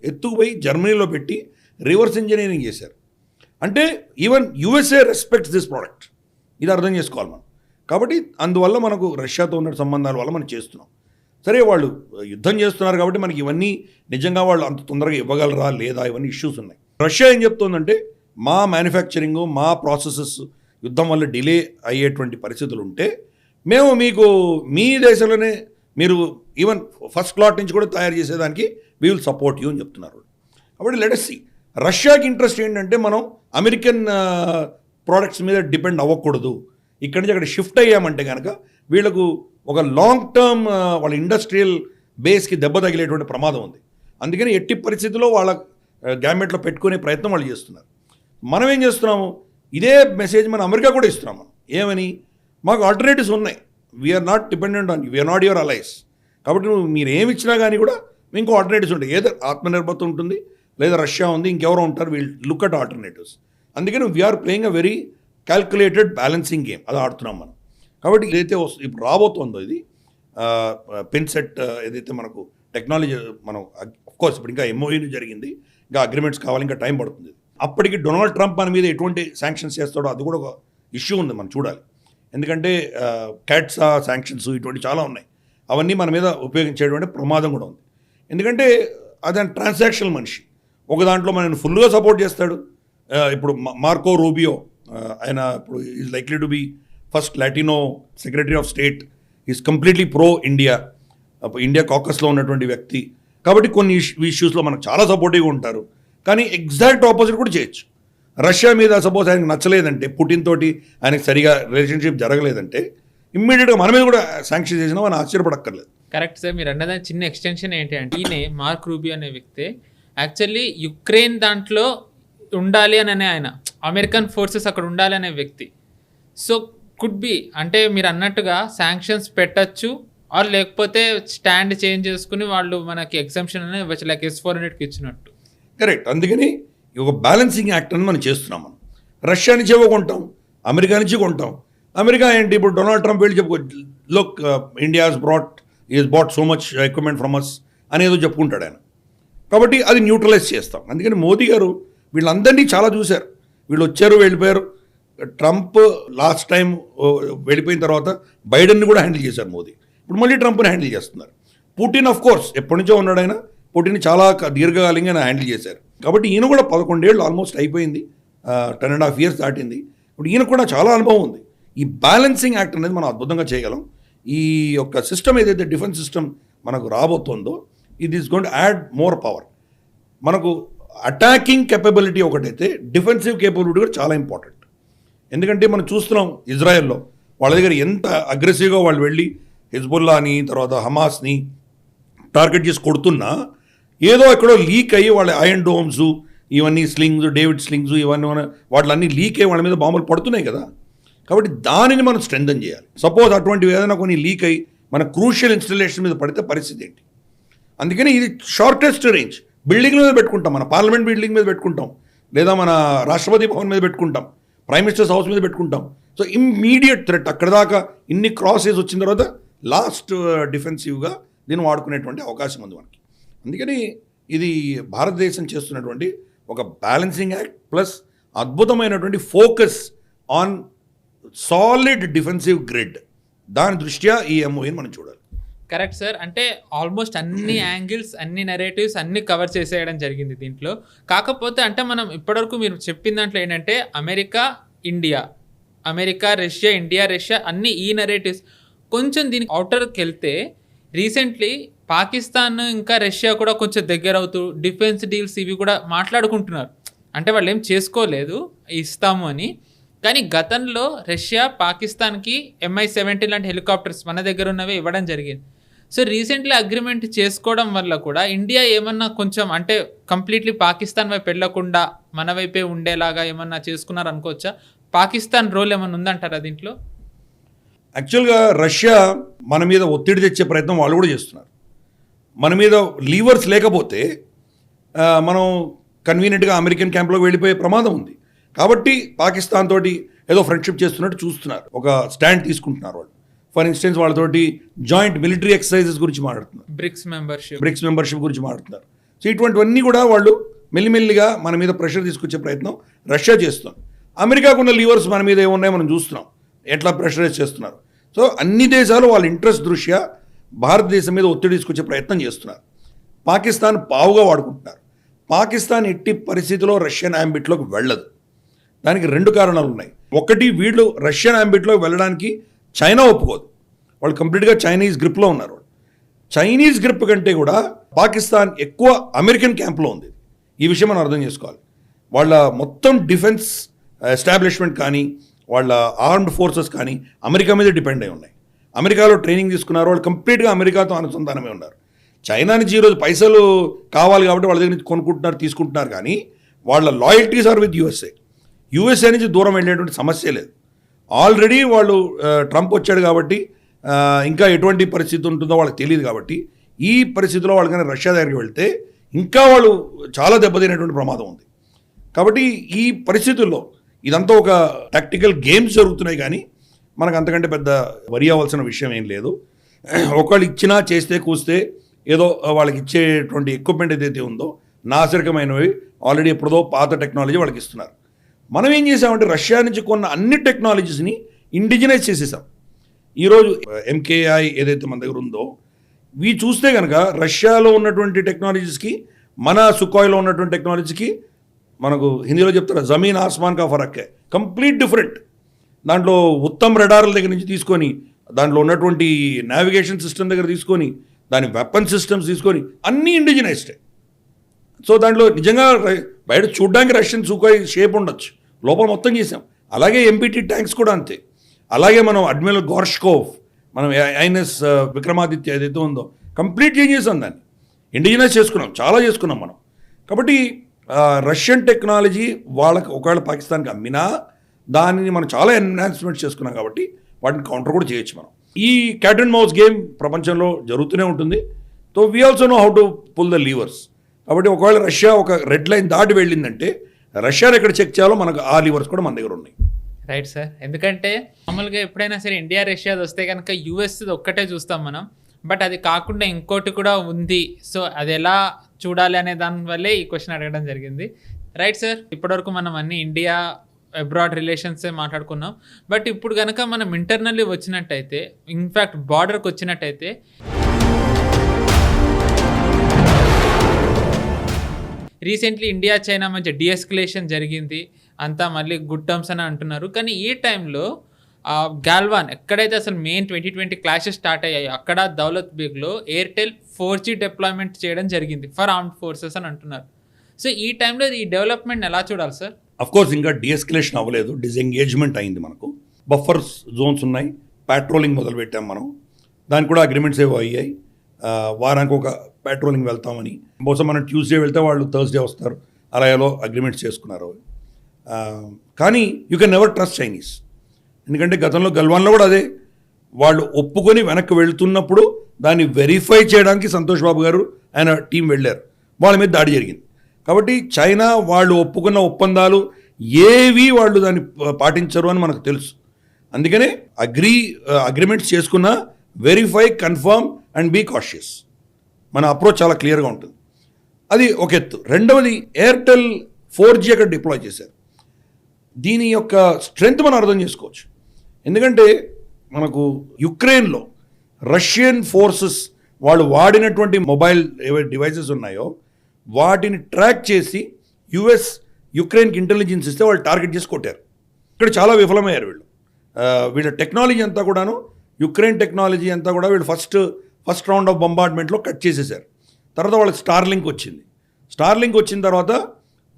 ఎత్తుకుపోయి జర్మనీలో పెట్టి రివర్స్ ఇంజనీరింగ్ చేశారు. అంటే even USA respects this product, ఇది అర్థం చేసుకోవాలి మనం. కాబట్టి అందువల్ల మనకు రష్యాతో ఉన్న సంబంధాల వల్ల మనం చేస్తున్నాం. సరే వాళ్ళు యుద్ధం చేస్తున్నారు కాబట్టి మనకి ఇవన్నీ నిజంగా వాళ్ళు అంత తొందరగా ఇవ్వగలరా లేదా, ఇవన్నీ ఇష్యూస్ ఉన్నాయి. రష్యా ఏం చెప్తుందంటే మా మ్యానుఫ్యాక్చరింగ్ మా ప్రాసెసెస్ యుద్ధం వల్ల డిలే అయ్యేటువంటి పరిస్థితులు ఉంటే మేము మీకు మీ దేశంలోనే మీరు ఈవెన్ ఫస్ట్ క్లాట్ నుంచి కూడా తయారు చేసేదానికి వీ విల్ సపోర్ట్ యూ అని చెప్తున్నారు. కాబట్టి లెట్ us see. రష్యాకి ఇంట్రెస్ట్ ఏంటంటే మనం అమెరికన్ ప్రోడక్ట్స్ మీద డిపెండ్ అవ్వకూడదు. ఇక్కడి నుంచి అక్కడ షిఫ్ట్ అయ్యామంటే కనుక వీళ్ళకు ఒక లాంగ్ టర్మ్ వాళ్ళ ఇండస్ట్రియల్ బేస్కి దెబ్బ తగిలేటువంటి ప్రమాదం ఉంది. అందుకని ఎట్టి పరిస్థితుల్లో వాళ్ళ గ్యామెట్లో పెట్టుకునే ప్రయత్నం వాళ్ళు చేస్తున్నారు. మనం ఏం చేస్తున్నాము, ఇదే మెసేజ్ మనం అమెరికా కూడా ఇస్తున్నాము. ఏమని, మాకు ఆల్టర్నేటివ్స్ ఉన్నాయి, we're not dependent on you, we're not your allies. కాబట్టి మీరు ఏమి ఇచ్చినా కానీ కూడా ఇంకో ఆల్టర్నేటివ్స్ ఉంటాయి. ఏదో ఆత్మనిర్భరత ఉంటుంది, లేదా రష్యా ఉంది, ఇంకెవరో ఉంటారు, వీల్ లుక్ అట్ ఆల్టర్నేటివ్స్. అందుకని we're playing a very calculated balancing game, అది ఆడుతున్నాం మనం. కాబట్టి ఇదైతే ఇప్పుడు రాబోతుందో ఇది పిన్సెట్ ఏదైతే మనకు టెక్నాలజీ మనం అఫ్కోర్స్ ఇప్పుడు ఇంకా MOU జరిగింది, ఇంకా అగ్రిమెంట్స్ కావాలి, ఇంకా టైం పడుతుంది. అప్పటికి డొనాల్డ్ ట్రంప్ మన మీద ఎటువంటి శాంక్షన్స్ చేస్తాడో అది కూడా ఒక ఇష్యూ ఉంది, మనం చూడాలి. ఎందుకంటే క్యాట్సా శాంక్షన్స్ ఇటువంటి చాలా ఉన్నాయి, అవన్నీ మన మీద ఉపయోగించేటువంటి ప్రమాదం కూడా ఉంది. ఎందుకంటే అది ట్రాన్సాక్షనల్ మనిషి, ఒక దాంట్లో మనల్ని ఫుల్గా సపోర్ట్ చేస్తాడు. ఇప్పుడు మార్కో రూబియో ఆయన ఇప్పుడు is likely to be first Latino secretary of state, is completely pro India కాకస్లో ఉన్నటువంటి వ్యక్తి. కాబట్టి కొన్ని ఇష్యూస్లో మనకు చాలా సపోర్టివ్గా ఉంటారు. కానీ ఎగ్జాక్ట్ ఆపోజిట్ కూడా చేయొచ్చు. రష్యా మీద సపోజ్ ఆయనకు నచ్చలేదంటే, పుటిన్ తోటి ఆయనకు సరిగా రిలేషన్షిప్ జరగలేదంటే ఇమ్మీడియట్గా మన మీద కూడా శాంక్షన్ చేసినా మనం ఆశ్చర్యపడక్కర్లేదు. కరెక్ట్ సార్, మీరు అన్నదాని చిన్న ఎక్స్టెన్షన్ ఏంటి అంటే ఈయనే మార్క్ రూబియో అనే వ్యక్తి యాక్చువల్లీ యుక్రెయిన్ దాంట్లో ఉండాలి అని ఆయన అమెరికన్ ఫోర్సెస్ అక్కడ ఉండాలి అనే వ్యక్తి. సో కుడ్ బి అంటే మీరు అన్నట్టుగా శాంక్షన్స్ పెట్టచ్చు, ఆర్ లేకపోతే స్టాండ్ చేంజ్ చేసుకుని వాళ్ళు మనకి ఎగ్జంప్షన్ అనేది ఇవ్వచ్చు, లైక్ S-400కి ఇచ్చినట్టు. కరెక్ట్. అందుకని ఒక బ్యాలెన్సింగ్ యాక్ట్ అని మనం చేస్తున్నాం. మనం రష్యా నుంచి కొంటాం, అమెరికా నుంచి కొంటాం. అమెరికా ఏంటి ఇప్పుడు డొనాల్డ్ ట్రంప్ వెళ్ళి look India is bought so much equipment from us అనేదో చెప్పుకుంటాడు ఆయన. కాబట్టి అది న్యూట్రలైజ్ చేస్తాం. అందుకని మోదీ గారు వీళ్ళందరినీ చాలా చూశారు. వీళ్ళు వచ్చారు, వెళ్ళిపోయారు. ట్రంప్ లాస్ట్ టైం వెళ్ళిపోయిన తర్వాత బైడెన్ని కూడా హ్యాండిల్ చేశారు మోదీ. ఇప్పుడు మళ్ళీ ట్రంప్ని హ్యాండిల్ చేస్తున్నారు. పుటిన్ ఆఫ్ కోర్స్ ఎప్పటి నుంచో ఉన్నాడు ఆయన. పుటిన్ చాలా దీర్ఘకాలంగా ఆయన హ్యాండిల్ చేశారు. కాబట్టి ఈయన కూడా 11 ఏళ్ళు ఆల్మోస్ట్ అయిపోయింది, 10.5 years దాటింది. ఇప్పుడు ఈయన కూడా చాలా అనుభవం ఉంది. ఈ బ్యాలెన్సింగ్ యాక్ట్ అనేది మనం అద్భుతంగా చేయగలం. ఈ యొక్క సిస్టమ్ ఏదైతే డిఫెన్స్ సిస్టమ్ మనకు రాబోతుందో it is going to add more power. మనకు అటాకింగ్ కెపబిలిటీ ఒకటైతే డిఫెన్సివ్ కేపబిలిటీ కూడా చాలా ఇంపార్టెంట్. ఎందుకంటే మనం చూస్తున్నాం ఇజ్రాయెల్లో వాళ్ళ దగ్గర ఎంత అగ్రెసివ్గా వాళ్ళు వెళ్ళి హిజ్బుల్లాని తర్వాత హమాస్ని టార్గెట్ చేసి కొడుతున్నా ఏదో ఎక్కడో లీక్ అయ్యి వాళ్ళ ఐరన్ డోమ్స్ ఇవన్నీ స్లింగ్స్, డేవిడ్ స్లింగ్స్ ఇవన్నీ వాటిలన్నీ లీక్ అయ్యి వాళ్ళ మీద బాంబులు పడుతున్నాయి కదా. కాబట్టి దానిని మనం స్ట్రెంథన్ చేయాలి. సపోజ్ అటువంటివి ఏదైనా కొన్ని లీక్ అయ్యి మన క్రూషియల్ ఇన్స్టలేషన్ మీద పడితే పరిస్థితి ఏంటి? అందుకని ఇది షార్టెస్ట్ రేంజ్ బిల్డింగ్ మీద పెట్టుకుంటాం, మన పార్లమెంట్ బిల్డింగ్ మీద పెట్టుకుంటాం, లేదా మన రాష్ట్రపతి భవన్ మీద పెట్టుకుంటాం, ప్రైమ్ మినిస్టర్స్ హౌస్ మీద పెట్టుకుంటాం. సో ఇమ్మీడియట్ థ్రెట్ అక్కడ దాకా ఇన్ని క్రాసెస్ వచ్చిన తర్వాత లాస్ట్ డిఫెన్సివ్గా దీన్ని వాడుకునేటువంటి అవకాశం ఉంది మనకి. అందుకని ఇది భారతదేశం చేస్తున్నటువంటి ఒక బ్యాలెన్సింగ్ యాక్ట్ ప్లస్ అద్భుతమైనటువంటి focus on solid defensive grid. దాని దృష్ట్యా ఈ ఎంఓఏని మనం చూడాలి. Correct sir. అంటే ఆల్మోస్ట్ అన్ని యాంగిల్స్, అన్ని నెరేటివ్స్ అన్ని కవర్ చేసేయడం జరిగింది దీంట్లో. కాకపోతే అంటే మనం ఇప్పటివరకు మీరు చెప్పిన దాంట్లో ఏంటంటే America, India, America, Russia, India, Russia అన్ని ఈ నెరేటివ్స్. కొంచెం దీనికి అవుటర్కి వెళ్తే రీసెంట్లీ పాకిస్తాన్ ఇంకా రష్యా కూడా కొంచెం దగ్గర అవుతూ డిఫెన్స్ డీల్స్ ఇవి కూడా మాట్లాడుకుంటున్నారు. అంటే వాళ్ళు ఏం చేసుకోలేదు ఇస్తాము అని. కానీ గతంలో రష్యా పాకిస్తాన్కి MI-17 లాంటి హెలికాప్టర్స్ మన దగ్గర ఉన్నవే ఇవ్వడం జరిగింది. సో రీసెంట్లీ అగ్రిమెంట్ చేసుకోవడం వల్ల కూడా ఇండియా ఏమన్నా కొంచెం అంటే కంప్లీట్లీ పాకిస్తాన్ వైపు వెళ్ళకుండా మన వైపే ఉండేలాగా ఏమన్నా చేసుకున్నారు అనుకోవచ్చా? పాకిస్తాన్ రోల్ ఏమన్నా ఉందంటారా దీంట్లో? యాక్చువల్గా రష్యా మన మీద ఒత్తిడి తెచ్చే ప్రయత్నం వాళ్ళు కూడా చేస్తున్నారు. మన మీద లీవర్స్ లేకపోతే మనం కన్వీనియంట్గా అమెరికన్ క్యాంప్లోకి వెళ్ళిపోయే ప్రమాదం ఉంది. కాబట్టి పాకిస్తాన్ తోటి ఏదో ఫ్రెండ్షిప్ చేస్తున్నట్టు చూస్తున్నారు, ఒక స్టాండ్ తీసుకుంటున్నారు వాళ్ళు. ఫర్ ఇన్స్టెన్స్ వాళ్ళతోటి జాయింట్ మిలిటరీ ఎక్సర్సైజెస్ గురించి మాట్లాడుతున్నారు, బ్రిక్స్ మెంబర్షిప్ గురించి మాట్లాడుతున్నారు. సో ఇటువంటివన్నీ కూడా వాళ్ళు మెల్లిమెల్లిగా మన మీద ప్రెషర్ తీసుకొచ్చే ప్రయత్నం రష్యా చేస్తుంది. అమెరికాకున్న లీవర్స్ మన మీద ఏమున్నాయో మనం చూస్తున్నాం, ఎట్లా ప్రెషరైజ్ చేస్తున్నారు. సో అన్ని దేశాలు వాళ్ళ ఇంట్రెస్ట్ దృష్ట్యా భారతదేశం మీద ఒత్తిడి తీసుకొచ్చే ప్రయత్నం చేస్తున్నారు. పాకిస్తాన్ పావుగా వాడుకుంటున్నారు. పాకిస్తాన్ ఎట్టి పరిస్థితిలో రష్యన్ యాంబిట్లోకి వెళ్ళదు. దానికి 2 కారణాలు ఉన్నాయి. ఒకటి, వీళ్ళు రష్యన్ యాంబిట్లోకి వెళ్ళడానికి చైనా ఒప్పుకోదు. వాళ్ళు కంప్లీట్గా చైనీస్ గ్రిప్లో ఉన్నారు. చైనీస్ గ్రిప్ కంటే కూడా పాకిస్తాన్ ఎక్కువ అమెరికన్ క్యాంప్లో ఉంది. ఈ విషయం మనం అర్థం చేసుకోవాలి. వాళ్ళ మొత్తం డిఫెన్స్ ఎస్టాబ్లిష్మెంట్ కానీ వాళ్ళ ఆర్మ్డ్ ఫోర్సెస్ కానీ అమెరికా మీద డిపెండ్ అయి ఉన్నాయి. అమెరికాలో ట్రైనింగ్ తీసుకున్నారు, వాళ్ళు కంప్లీట్గా అమెరికాతో అనుసంధానమే ఉన్నారు. చైనా నుంచి ఈరోజు పైసలు కావాలి కాబట్టి వాళ్ళ దగ్గర నుంచి కొనుక్కుంటున్నారు, తీసుకుంటున్నారు. కానీ వాళ్ళ లాయల్టీస్ ఆర్ విత్ యూఎస్ఏ నుంచి దూరం వెళ్ళేటువంటి సమస్య లేదు. ఆల్రెడీ వాళ్ళు ట్రంప్ వచ్చాడు కాబట్టి ఇంకా ఎటువంటి పరిస్థితి ఉంటుందో వాళ్ళకి తెలియదు. కాబట్టి ఈ పరిస్థితిలో వాళ్ళు కానీ రష్యా దగ్గరికి వెళ్తే ఇంకా వాళ్ళు చాలా దెబ్బతినేటువంటి ప్రమాదం ఉంది. కాబట్టి ఈ పరిస్థితుల్లో ఇదంతా ఒక టాక్టికల్ గేమ్స్ జరుగుతున్నాయి. కానీ మనకు అంతకంటే పెద్ద వరి అవ్వాల్సిన విషయం ఏం లేదు. ఒకళ్ళు ఇచ్చినా చేస్తే కూస్తే ఏదో వాళ్ళకి ఇచ్చేటువంటి ఎక్విప్మెంట్ ఏదైతే ఉందో నాశరకమైనవి ఆల్రెడీ ఎప్పుడో పాత టెక్నాలజీ వాళ్ళకి ఇస్తున్నారు. మనం ఏం చేసామంటే రష్యా నుంచి కొన్న అన్ని టెక్నాలజీస్ని ఇండిజినైజ్ చేసేసాం. ఈరోజు MKI ఏదైతే మన దగ్గర ఉందో ఇవి చూస్తే కనుక రష్యాలో ఉన్నటువంటి టెక్నాలజీస్కి మన సుఖాయ్లో ఉన్నటువంటి టెక్నాలజీకి మనకు హిందీలో చెప్తారు జమీన్ ఆస్మాన్ కా ఫరక్, కంప్లీట్ డిఫరెంట్. దాంట్లో ఉత్తమ రడార్ల దగ్గర నుంచి తీసుకొని దాంట్లో ఉన్నటువంటి నావిగేషన్ సిస్టమ్ దగ్గర తీసుకొని దాని వెపన్ సిస్టమ్స్ తీసుకొని అన్నీ ఇండిజినైజ్డే. సో దాంట్లో నిజంగా బయట చూడడానికి రష్యన్ సుఖాయ్ షేప్ ఉండొచ్చు, లోపల మొత్తం చేసాం. అలాగే MPT ట్యాంక్స్ కూడా అంతే. అలాగే మనం అడ్మిరల్ గోర్ష్కోవ్, మనం INS విక్రమాదిత్య ఏదైతే ఉందో కంప్లీట్ చేంజ్ చేసాం, దాన్ని ఇండిజినైజ్ చేసుకున్నాం, చాలా చేసుకున్నాం మనం. కాబట్టి రష్యన్ టెక్నాలజీ వాళ్ళకి ఒకవేళ పాకిస్తాన్కి అమ్మినా దానిని మనం చాలా ఎన్హాన్స్మెంట్ చేసుకున్నాం. కాబట్టి వాటిని కౌంటర్ కూడా చేయొచ్చు మనం. ఈ క్యాట్ అండ్ మౌస్ గేమ్ ప్రపంచంలో జరుగుతూనే ఉంటుంది. So we also know how to pull the levers. కాబట్టి ఒకవేళ రష్యా ఒక రెడ్ లైన్ దాటి వెళ్ళిందంటే రష్యాని ఎక్కడ చెక్ చేయాలో మనకు ఆ లీవర్స్ కూడా మన దగ్గర ఉన్నాయి. Right sir. ఎందుకంటే మామూలుగా ఎప్పుడైనా సరే ఇండియా రష్యాది వస్తే కనుక యూఎస్ ఒక్కటే చూస్తాం మనం. బట్ అది కాకుండా ఇంకోటి కూడా ఉంది. సో అది ఎలా చూడాలి అనే దానివల్లే ఈ క్వశ్చన్ అడగడం జరిగింది. Right sir. ఇప్పటివరకు మనం అన్ని ఇండియా అబ్రాడ్ రిలేషన్సే మాట్లాడుకున్నాం. బట్ ఇప్పుడు కనుక మనం ఇంటర్నల్లీ వచ్చినట్టయితే, ఇన్ఫ్యాక్ట్ బార్డర్కి వచ్చినట్టయితే రీసెంట్లీ ఇండియా చైనా మధ్య డిఎస్కలేషన్ జరిగింది, అంతా మళ్ళీ గుడ్ టర్మ్స్ అని అంటున్నారు. కానీ ఈ టైంలో గాల్వాన్ ఎక్కడైతే అసలు మెయిన్ 2020 క్లాషెస్ స్టార్ట్ అయ్యాయో అక్కడ దౌలత్ బేగ్లో ఎయిర్టెల్ 4G డిప్లాయ్మెంట్ చేయడం జరిగింది ఫర్ ఆర్మ్డ్ ఫోర్సెస్ అని అంటున్నారు. సో ఈ టైంలో ఈ డెవలప్మెంట్ ఎలా చూడాలి సార్? అఫ్ కోర్స్ ఇంకా డిఎస్కలేషన్ అవ్వలేదు, డిసెంగేజ్మెంట్ అయింది. మనకు బఫర్ జోన్స్ ఉన్నాయి, పెట్రోలింగ్ మొదలుపెట్టాం మనం. దానికి కూడా అగ్రిమెంట్స్ ఏవో అయ్యాయి. వారానికి ఒక పెట్రోలింగ్ వెళ్తామని, బహుశా మనం ట్యూస్డే వెళ్తే వాళ్ళు థర్స్డే వస్తారు, అలా ఎలా అగ్రిమెంట్స్ చేసుకున్నారు. కానీ you can never trust Chinese. ఎందుకంటే గతంలో గల్వాన్లో కూడా అదే, వాళ్ళు ఒప్పుకొని వెనక్కి వెళ్తున్నప్పుడు దాన్ని వెరిఫై చేయడానికి సంతోష్ బాబు గారు ఆయన టీం వెళ్ళారు, వాళ్ళ మీద దాడి జరిగింది. కాబట్టి చైనా వాళ్ళు ఒప్పుకున్న ఒప్పందాలు ఏవి వాళ్ళు దాన్ని పాటించరు అని మనకు తెలుసు. అందుకనే అగ్రిమెంట్స్ చేసుకున్న verify, confirm and be cautious. మన అప్రోచ్ చాలా క్లియర్గా ఉంటుంది. అది ఒక ఎత్తు. రెండవది, ఎయిర్టెల్ 4G అక్కడ డిప్లాయ్ చేశారు. దీని యొక్క స్ట్రెంగ్త్ మనం అర్థం చేసుకోవచ్చు. ఎందుకంటే మనకు యుక్రెయిన్లో రష్యన్ ఫోర్సెస్ వాళ్ళు వాడినటువంటి మొబైల్ ఏవైతే డివైసెస్ ఉన్నాయో వాటిని ట్రాక్ చేసి యుఎస్ యుక్రెయిన్కి ఇంటెలిజెన్స్ ఇస్తే వాళ్ళు టార్గెట్ చేసి కొట్టారు. ఇక్కడ చాలా విఫలమయ్యారు వీళ్ళు. వీళ్ళ టెక్నాలజీ అంతా కూడాను, యుక్రెయిన్ టెక్నాలజీ అంతా కూడా వీళ్ళు ఫస్ట్ రౌండ్ ఆఫ్ బొంబార్డ్మెంట్లో కట్ చేసేసారు. తర్వాత వాళ్ళకి స్టార్లింక్ వచ్చింది. స్టార్లింక్ వచ్చిన తర్వాత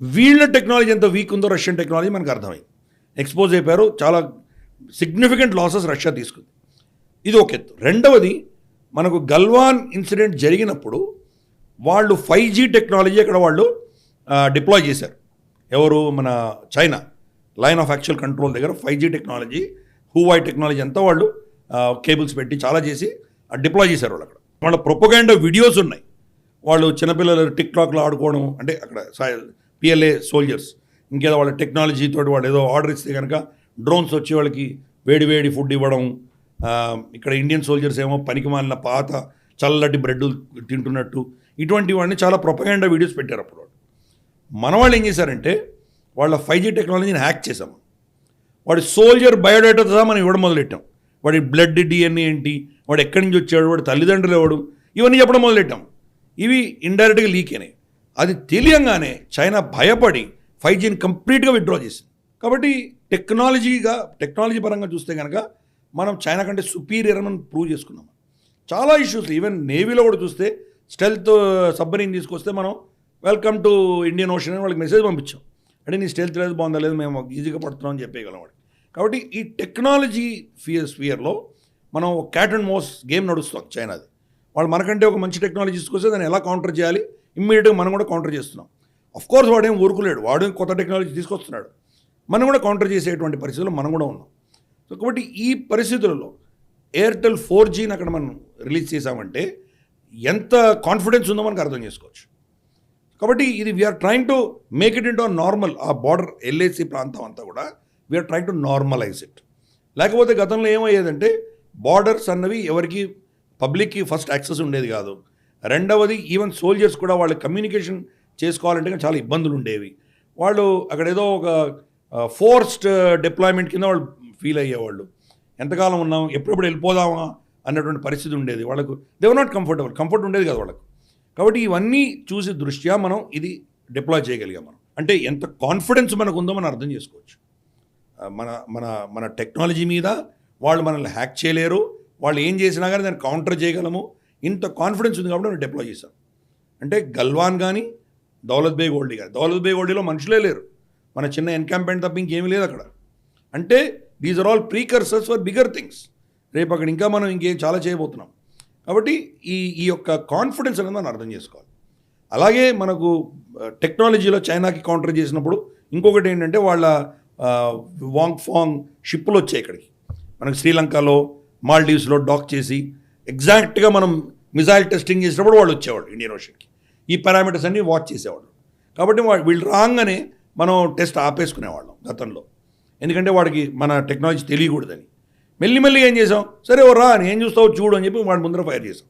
వీళ్ళ టెక్నాలజీ ఎంత వీక్ ఉందో రష్యన్ టెక్నాలజీ మనకు అర్థమైంది. ఎక్స్పోజ్ అయిపోయారు. చాలా సిగ్నిఫికెంట్ లాసెస్ రష్యా తీసుకుంది. ఇది ఒక ఎత్తు. రెండవది, మనకు గల్వాన్ ఇన్సిడెంట్ జరిగినప్పుడు వాళ్ళు 5G టెక్నాలజీ అక్కడ వాళ్ళు డిప్లాయ్ చేశారు. ఎవరు? మన China line of actual control దగ్గర 5G టెక్నాలజీ, హూవై టెక్నాలజీ అంతా వాళ్ళు కేబుల్స్ పెట్టి చాలా చేసి డిప్లాయ్ చేశారు వాళ్ళు అక్కడ. వాళ్ళ ప్రొపగాండా వీడియోస్ ఉన్నాయి. వాళ్ళు చిన్నపిల్లలు టిక్టాక్లో ఆడుకోవడం, అంటే అక్కడ PLA సోల్జర్స్ ఇంకేదో వాళ్ళ టెక్నాలజీతో వాళ్ళు ఏదో ఆర్డర్ ఇస్తే కనుక డ్రోన్స్ వచ్చి వాళ్ళకి వేడి ఫుడ్ ఇవ్వడం. ఇక్కడ ఇండియన్ సోల్జర్స్ ఏమో పనికి మాలిన పాత చల్లటి బ్రెడ్ తింటున్నట్టు, ఇటువంటి వాడిని చాలా ప్రొపగాండా వీడియోస్ పెట్టారు అప్పుడు. మన వాళ్ళు ఏం చేశారంటే వాళ్ళ 5G టెక్నాలజీని హ్యాక్ చేసాము. వాడి సోల్జర్ బయోడేటా సహా మనం ఇవ్వడం మొదలెట్టాం. వాడి బ్లడ్ DNA ఏంటి, వాడు ఎక్కడి నుంచి వచ్చాడు, వాడి తల్లిదండ్రులు ఎవడు, ఇవన్నీ చెప్పడం మొదలెట్టాం. ఇవి ఇండైరెక్ట్గా లీక్ అయినాయి. అది తెలియంగానే చైనా భయపడి 5Gని కంప్లీట్గా విత్డ్రా చేసింది. కాబట్టి టెక్నాలజీ పరంగా చూస్తే కనుక మనం చైనా కంటే సుపీరియర్ అని ప్రూవ్ చేసుకున్నాం. చాలా ఇష్యూస్, ఈవెన్ నేవీలో కూడా చూస్తే స్టెల్త్ సబ్మరీన్ తీసుకొస్తే మనం వెల్కమ్ టు ఇండియన్ ఓషన్ అని వాళ్ళకి మెసేజ్ పంపించాం. అంటే నీ స్టెల్త్ లేదు, బాగుందా లేదు, మేము ఈజీగా పడుతున్నాం అని చెప్పేయగలం వాడికి. కాబట్టి ఈ టెక్నాలజీ స్ఫియర్లో మనం క్యాట్ అండ్ మౌస్ గేమ్ నడుస్తాం చైనాది. వాళ్ళు మనకంటే ఒక మంచి టెక్నాలజీ తీసుకొస్తే దాన్ని ఎలా కౌంటర్ చేయాలి, ఇమ్మీడియట్గా మనం కూడా కౌంటర్ చేస్తున్నాం. అఫ్కోర్స్ వాడేం ఊరుకులేడు, వాడు కొత్త టెక్నాలజీ తీసుకొస్తున్నాడు, మనం కూడా కౌంటర్ చేసేటువంటి పరిస్థితుల్లో మనం కూడా ఉన్నాం. సో కాబట్టి ఈ పరిస్థితులలో ఎయిర్టెల్ 4Gని అక్కడ మనం రిలీజ్ చేసామంటే ఎంత కాన్ఫిడెన్స్ ఉందో మనకు అర్థం చేసుకోవచ్చు. కాబట్టి ఇది we're trying to make it into normal. ఆ బార్డర్ LAC ప్రాంతం అంతా కూడా we're trying to normalise it. లేకపోతే గతంలో ఏమయ్యేదంటే బార్డర్స్ అన్నవి ఎవరికి పబ్లిక్కి ఫస్ట్ యాక్సెస్ ఉండేది కాదు. రెండవది, ఈవెన్ సోల్జర్స్ కూడా వాళ్ళు కమ్యూనికేషన్ చేసుకోవాలంటే చాలా ఇబ్బందులు ఉండేవి. వాళ్ళు అక్కడ ఏదో ఒక ఫోర్స్డ్ డిప్లాయ్మెంట్ కింద వాళ్ళు ఫీల్ అయ్యేవాళ్ళు. ఎంతకాలం ఉన్నాం, ఎప్పుడెప్పుడు వెళ్ళిపోదామా అన్నటువంటి పరిస్థితి ఉండేది వాళ్ళకు. దే వర్ నాట్ కంఫర్ట్ ఉండేది కదా వాళ్ళకు. కాబట్టి ఇవన్నీ చూసి దృష్ట్యా మనం ఇది డిప్లాయ్ చేయగలిగాం. మనం అంటే ఎంత కాన్ఫిడెన్స్ మనకు ఉందో మనం అర్థం చేసుకోవచ్చు. మన మన మన టెక్నాలజీ మీద వాళ్ళు మనల్ని హ్యాక్ చేయలేరు, వాళ్ళు ఏం చేసినా కానీ దాన్ని కౌంటర్ చేయగలము, ఇంత కాన్ఫిడెన్స్ ఉంది కాబట్టి మనం డిప్లాయ్ చేసాం. అంటే గల్వాన్ కానీ దౌలత్ బేగ్ ఓల్డీ కానీ, దౌలత్ బేగ్ ఓల్డీలో మనుషులే లేరు, మన చిన్న ఎన్కాంప్మెంట్ తప్ప ఇంకేమీ లేదు అక్కడ. అంటే these are all precursors for bigger things. రేపు అక్కడ ఇంకా మనం ఇంకేం చాలా చేయబోతున్నాం. కాబట్టి ఈ యొక్క కాన్ఫిడెన్స్ అనేది మనం అర్థం చేసుకోవాలి. అలాగే మనకు టెక్నాలజీలో చైనాకి కౌంటర్ చేసినప్పుడు ఇంకొకటి ఏంటంటే వాళ్ళ వాంగ్ ఫాంగ్ షిప్పులు వచ్చాయి ఇక్కడికి. మనకు శ్రీలంకలో మాల్డీవ్స్లో డాక్ చేసి ఎగ్జాక్ట్గా మనం మిజైల్ టెస్టింగ్ చేసినప్పుడు వాళ్ళు వచ్చేవాళ్ళు ఇండియన్ ఓషన్కి. ఈ పారామీటర్స్ అన్నీ వాచ్ చేసేవాళ్ళు. కాబట్టి వీళ్ళు రాగానే మనం టెస్ట్ ఆపేసుకునేవాళ్ళం గతంలో. ఎందుకంటే వాడికి మన టెక్నాలజీ తెలియకూడదని. మెల్లి ఏం చేసాం, సరే ఓ రా అని ఏం చూస్తావో చూడు అని చెప్పి వాడి ముందర ఫైర్ చేసాం.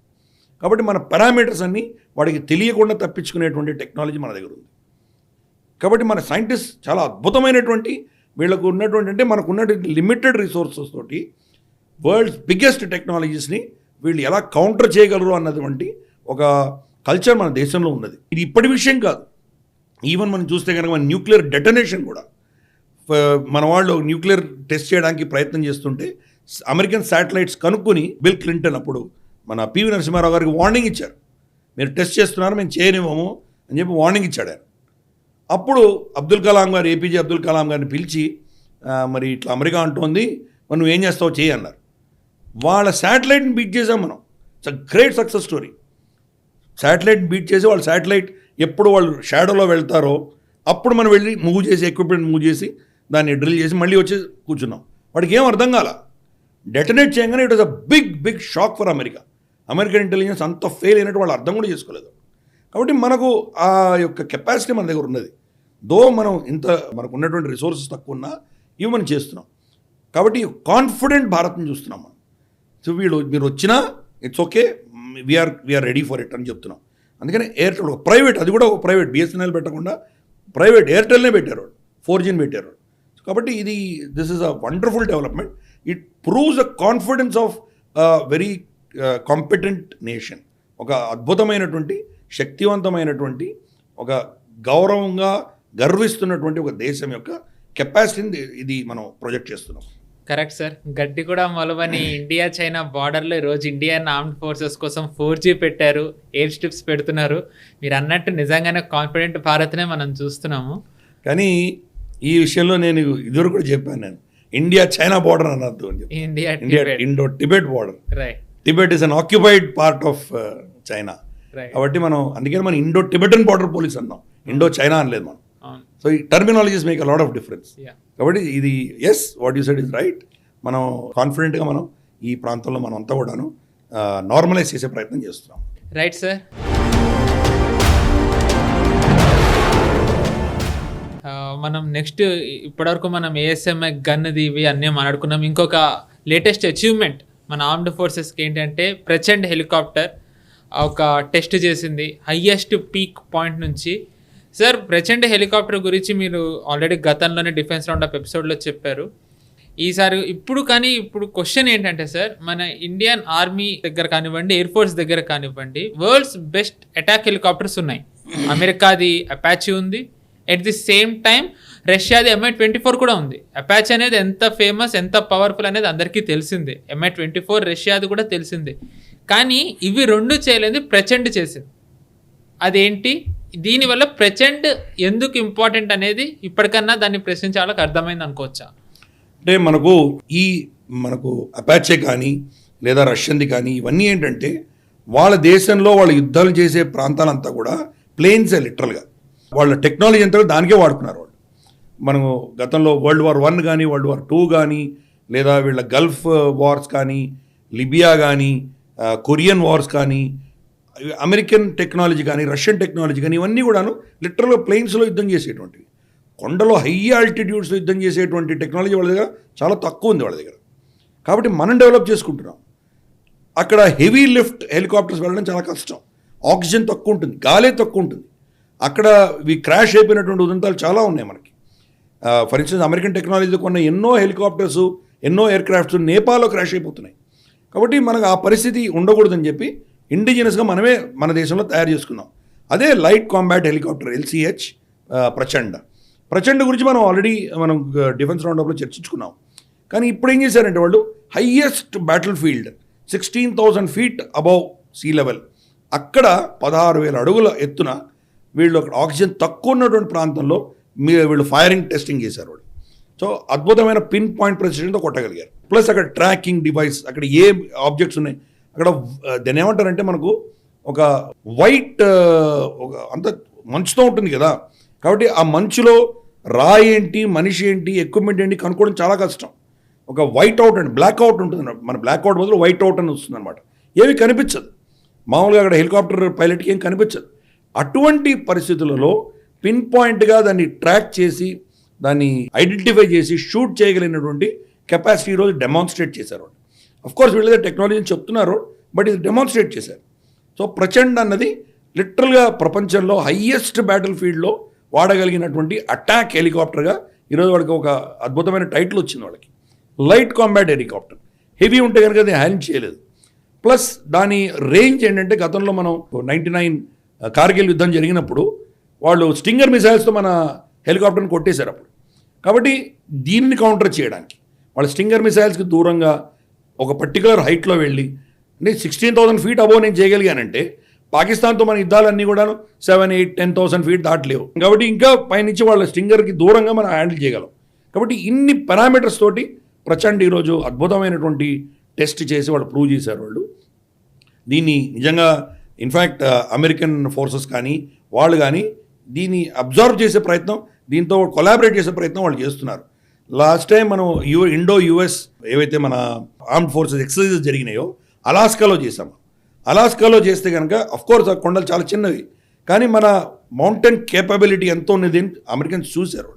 కాబట్టి మన పారామీటర్స్ అన్నీ వాడికి తెలియకుండా తప్పించుకునేటువంటి టెక్నాలజీ మన దగ్గర ఉంది. కాబట్టి మన సైంటిస్ట్ చాలా అద్భుతమైనటువంటి వీళ్ళకు ఉన్నటువంటి అంటే మనకు ఉన్నటువంటి లిమిటెడ్ రిసోర్సెస్ తోటి వరల్డ్స్ బిగ్గెస్ట్ టెక్నాలజీస్ని వీళ్ళు ఎలా కౌంటర్ చేయగలరు అన్నటువంటి ఒక కల్చర్ మన దేశంలో ఉన్నది. ఇది ఇప్పటి విషయం కాదు. ఈవెన్ మనం చూస్తే కనుక మన న్యూక్లియర్ డెటనేషన్ కూడా మన వాళ్ళు న్యూక్లియర్ టెస్ట్ చేయడానికి ప్రయత్నం చేస్తుంటే అమెరికన్ శాటిలైట్స్ కనుక్కొని బిల్ క్లింటన్ అప్పుడు మన పివి నరసింహారావు గారికి వార్నింగ్ ఇచ్చారు. మీరు టెస్ట్ చేస్తున్నారు, మేము చేయనివ్వము అని చెప్పి వార్నింగ్ ఇచ్చాడు ఆయన. అప్పుడు అబ్దుల్ కలాం గారు, ఏపీజే అబ్దుల్ కలాం గారిని పిలిచి మరి ఇట్లా అమెరికా అంటోంది, మరి నువ్వు ఏం చేస్తావు చేయి అన్నారు. వాళ్ళ శాటిలైట్ని బీట్ చేసాం మనం. It's a great success story. Satellite beat చేసి వాళ్ళ శాటిలైట్ ఎప్పుడు వాళ్ళు షాడోలో వెళ్తారో అప్పుడు మనం వెళ్ళి మూవ్ చేసి ఎక్విప్మెంట్ మూవ్ చేసి దాన్ని డ్రిల్ చేసి మళ్ళీ వచ్చి కూర్చున్నాం. వాడికి ఏం అర్థం కాల. డెటనేట్ చేయగానే it was a big shock for America. American intelligence అంత ఫెయిల్ అయినట్టు వాళ్ళు అర్థం కూడా చేసుకోలేదు. కాబట్టి మనకు ఆ యొక్క కెపాసిటీ మన దగ్గర ఉన్నది. మనం మనకు ఉన్నటువంటి రిసోర్సెస్ తక్కువ ఉన్నా ఇవి మనం చేస్తున్నాం. కాబట్టి కాన్ఫిడెంట్ భారత్ని చూస్తున్నాం మనం. సో మీరు వచ్చినా it's okay, we're ready for it అని చెప్తున్నాం. అందుకని ఎయిర్టెల్ ఒక ప్రైవేట్, అది కూడా ఒక ప్రైవేట్, బిఎస్ఎన్ఎల్ పెట్టకుండా ప్రైవేట్ ఎయిర్టెల్నే పెట్టారు, 4Gని పెట్టారు. కాబట్టి this is a wonderful development. It proves a confidence of very competent nation. ఒక అద్భుతమైనటువంటి శక్తివంతమైనటువంటి ఒక గౌరవంగా గర్విస్తున్నటువంటి ఒక దేశం యొక్క కెపాసిటీని ఇది మనం ప్రొజెక్ట్ చేస్తున్నాం. Correct sir. గడ్డి కూడా మొలవని ఇండియా చైనా బార్డర్లో ఈరోజు ఇండియన్ ఆర్మ్డ్ ఫోర్సెస్ కోసం 4G పెట్టారు, ఎయిర్ స్ట్రిప్స్ పెడుతున్నారు. మీరు అన్నట్టు నిజంగానే కాన్ఫిడెంట్ భారత్నే మనం చూస్తున్నాము. కానీ ఈ విషయంలో నేను ఇదివరకు కూడా చెప్పాను, నేను ఇండియా చైనా బార్డర్ అనద్దు అని చెప్పి. Indo Tibet border. Right. Tibet is an occupied part of China. కాబట్టి అందుకని మనం ఇండో టిబెటన్ బార్డర్ పోలీస్ అన్నాం, ఇండో చైనా అనలేదు మనం. సో ఈ terminologies make a lot of difference. కాబట్టి ఇది yes what you said is right. మనం కాన్ఫిడెంట్గా మనం ఈ ప్రాంతంలో మనం అంతా కూడాను నార్మలైజ్ చేసే ప్రయత్నం చేస్తున్నాం. Right sir. మనం నెక్స్ట్ ఇప్పటివరకు మనం ఏఎస్ఎంఐ గన్ది ఇవి అన్నీ మాట్లాడుకున్నాం. ఇంకొక లేటెస్ట్ అచీవ్మెంట్ మన ఆర్మ్డ్ ఫోర్సెస్కి ఏంటంటే ప్రచండ్ హెలికాప్టర్ ఒక టెస్ట్ చేసింది హయ్యెస్ట్ పీక్ పాయింట్ నుంచి. సార్, ప్రచండ్ హెలికాప్టర్ గురించి మీరు ఆల్రెడీ గతంలోనే డిఫెన్స్ రౌండ్ అప్ ఎపిసోడ్లో చెప్పారు. ఇప్పుడు క్వశ్చన్ ఏంటంటే సార్, మన ఇండియన్ ఆర్మీ దగ్గర కానివ్వండి, ఎయిర్ ఫోర్స్ దగ్గర కానివ్వండి, వరల్డ్స్ బెస్ట్ అటాక్ హెలికాప్టర్స్ ఉన్నాయి. అమెరికాది అపాచీ ఉంది, ఎట్ ది సేమ్ టైం రష్యాది MI-24 కూడా ఉంది. అపాచీ అనేది ఎంత ఫేమస్, ఎంత పవర్ఫుల్ అనేది అందరికీ తెలిసిందే. MI-24 రష్యాది కూడా తెలిసిందే. కానీ ఇవి రెండు చేయలేదు, ప్రచండ్ చేసింది. అదేంటి? దీనివల్ల ప్రచండ్ ఎందుకు ఇంపార్టెంట్ అనేది ఇప్పటికన్నా దాన్ని ప్రశ్నించే వాళ్ళకి అర్థమైంది అనుకోవచ్చా? అంటే మనకు అపాచే కానీ లేదా రష్యన్ది కానీ ఇవన్నీ ఏంటంటే వాళ్ళ దేశంలో వాళ్ళ యుద్ధాలు చేసే ప్రాంతాలంతా కూడా ప్లేన్సే లిటరల్గా. వాళ్ళ టెక్నాలజీ అంతా దానికే వాడుకున్నారు వాళ్ళు. మనము గతంలో World War I కానీ World War II కానీ లేదా వీళ్ళ గల్ఫ్ వార్స్ కానీ, లిబియా కానీ, కొరియన్ వార్స్ కానీ, అమెరికన్ టెక్నాలజీ కానీ, రష్యన్ టెక్నాలజీ కానీ ఇవన్నీ కూడాను లిటరల్గా ప్లేన్స్లో యుద్ధం చేసేటువంటివి. కొండలో హై ఆల్టిట్యూడ్స్లో యుద్ధం చేసేటువంటి టెక్నాలజీ వాళ్ళ దగ్గర చాలా తక్కువ ఉంది వాళ్ళ దగ్గర. కాబట్టి మనం డెవలప్ చేసుకుంటున్నాం. అక్కడ హెవీ లిఫ్ట్ హెలికాప్టర్స్ వెళ్ళడం చాలా కష్టం. ఆక్సిజన్ తక్కువ ఉంటుంది, గాలే తక్కువ ఉంటుంది. అక్కడ ఇవి క్రాష్ అయిపోయినటువంటి ఉదంతాలు చాలా ఉన్నాయి మనకి. ఫర్ ఇన్స్టెన్స్ అమెరికన్ టెక్నాలజీతో కొన్న ఎన్నో హెలికాప్టర్స్, ఎన్నో ఎయిర్ క్రాఫ్ట్స్ నేపాల్లో క్రాష్ అయిపోతున్నాయి. కాబట్టి మనకు ఆ పరిస్థితి ఉండకూడదని చెప్పి ఇండిజినస్గా మనమే మన దేశంలో తయారు చేసుకున్నాం. అదే light combat helicopter LCH Prachand గురించి మనం డిఫెన్స్ రౌండప్లో చర్చించుకున్నాం. కానీ ఇప్పుడు ఏం చేశారంటే వాళ్ళు highest battle field 16,000 feet above sea level, అక్కడ 16,000 అడుగుల ఎత్తున వీళ్ళు అక్కడ ఆక్సిజన్ తక్కువ ఉన్నటువంటి ప్రాంతంలో వీళ్ళు ఫైరింగ్ టెస్టింగ్ చేశారు వాళ్ళు. సో అద్భుతమైన పిన్ పాయింట్ ప్రెసిషన్తో కొట్టగలిగారు. ప్లస్ అక్కడ ట్రాకింగ్ డివైస్, అక్కడ ఏ ఆబ్జెక్ట్స్ ఉన్నాయి అక్కడ దాన్ని ఏమంటారంటే మనకు ఒక వైట్ ఒక అంత మంచుతో ఉంటుంది కదా. కాబట్టి ఆ మంచులో రాయి ఏంటి, మనిషి ఏంటి, ఎక్విప్మెంట్ ఏంటి కనుక్కోవడం చాలా కష్టం. ఒక వైట్ అవుట్ అండి, బ్లాక్ అవుట్ ఉంటుంది. మన బ్లాక్ అవుట్ బదులు వైట్ అవుట్ అని వస్తుంది అనమాట. ఏమి కనిపించదు మామూలుగా అక్కడ హెలికాప్టర్ పైలట్కి ఏం కనిపించదు. అటువంటి పరిస్థితులలో పిన్ పాయింట్గా దాన్ని ట్రాక్ చేసి దాన్ని ఐడెంటిఫై చేసి షూట్ చేయగలిగినటువంటి కెపాసిటీ ఈరోజు డెమాన్స్ట్రేట్ చేశారు. అఫ్ కోర్స్ వీళ్ళదే టెక్నాలజీని చెప్తున్నారు, బట్ ఇది డెమాన్స్ట్రేట్ చేశారు. సో ప్రచండ్ అన్నది లిటరల్గా ప్రపంచంలో హయ్యెస్ట్ బ్యాటిల్ ఫీల్డ్లో వాడగలిగినటువంటి అటాక్ హెలికాప్టర్గా ఈరోజు వాళ్ళకి ఒక అద్భుతమైన టైటిల్ వచ్చింది వాళ్ళకి. లైట్ కాంబాట్ హెలికాప్టర్, హెవీ ఉంటే కనుక అది హ్యాండ్ చేయలేదు. ప్లస్ దాని రేంజ్ ఏంటంటే గతంలో మనం 99 కార్గిల్ యుద్ధం జరిగినప్పుడు వాళ్ళు స్టింగర్ మిసైల్స్తో మన హెలికాప్టర్ని కొట్టేశారు అప్పుడు. కాబట్టి దీన్ని కౌంటర్ చేయడానికి వాళ్ళు స్టింగర్ మిసైల్స్కి దూరంగా ఒక పర్టికులర్ హైట్లో వెళ్ళి, అంటే 16,000 ఫీట్ అబోవ్ నేను చేయగలిగానంటే పాకిస్తాన్తో మన యుద్ధాలన్నీ కూడా 7, 8, 10,000 ఫీట్ దాటలేవు. కాబట్టి ఇంకా పైనుంచి వాళ్ళ స్టింగర్కి దూరంగా మనం హ్యాండిల్ చేయగలం. కాబట్టి ఇన్ని పారామీటర్స్ తోటి ప్రచండ్ ఈరోజు అద్భుతమైనటువంటి టెస్ట్ చేసి వాళ్ళు ప్రూవ్ చేశారు. వాళ్ళు దీన్ని నిజంగా ఇన్ఫ్యాక్ట్ అమెరికన్ ఫోర్సెస్ కానీ వాళ్ళు కానీ దీన్ని అబ్జర్వ్ చేసే ప్రయత్నం, దీంతో కొలాబరేట్ చేసే ప్రయత్నం వాళ్ళు చేస్తున్నారు. లాస్ట్ టైం మనం ఇండో యుఎస్ ఏవైతే మన ఆర్మ్డ్ ఫోర్సెస్ ఎక్సర్సైజెస్ జరిగినాయో అలాస్కాలో చేసాము. అలాస్కాలో చేస్తే కనుక అఫ్కోర్స్ ఆ కొండలు చాలా చిన్నవి, కానీ మన మౌంటైన్ కేపబిలిటీ ఎంత ఉన్నది అమెరికన్స్ చూశారు.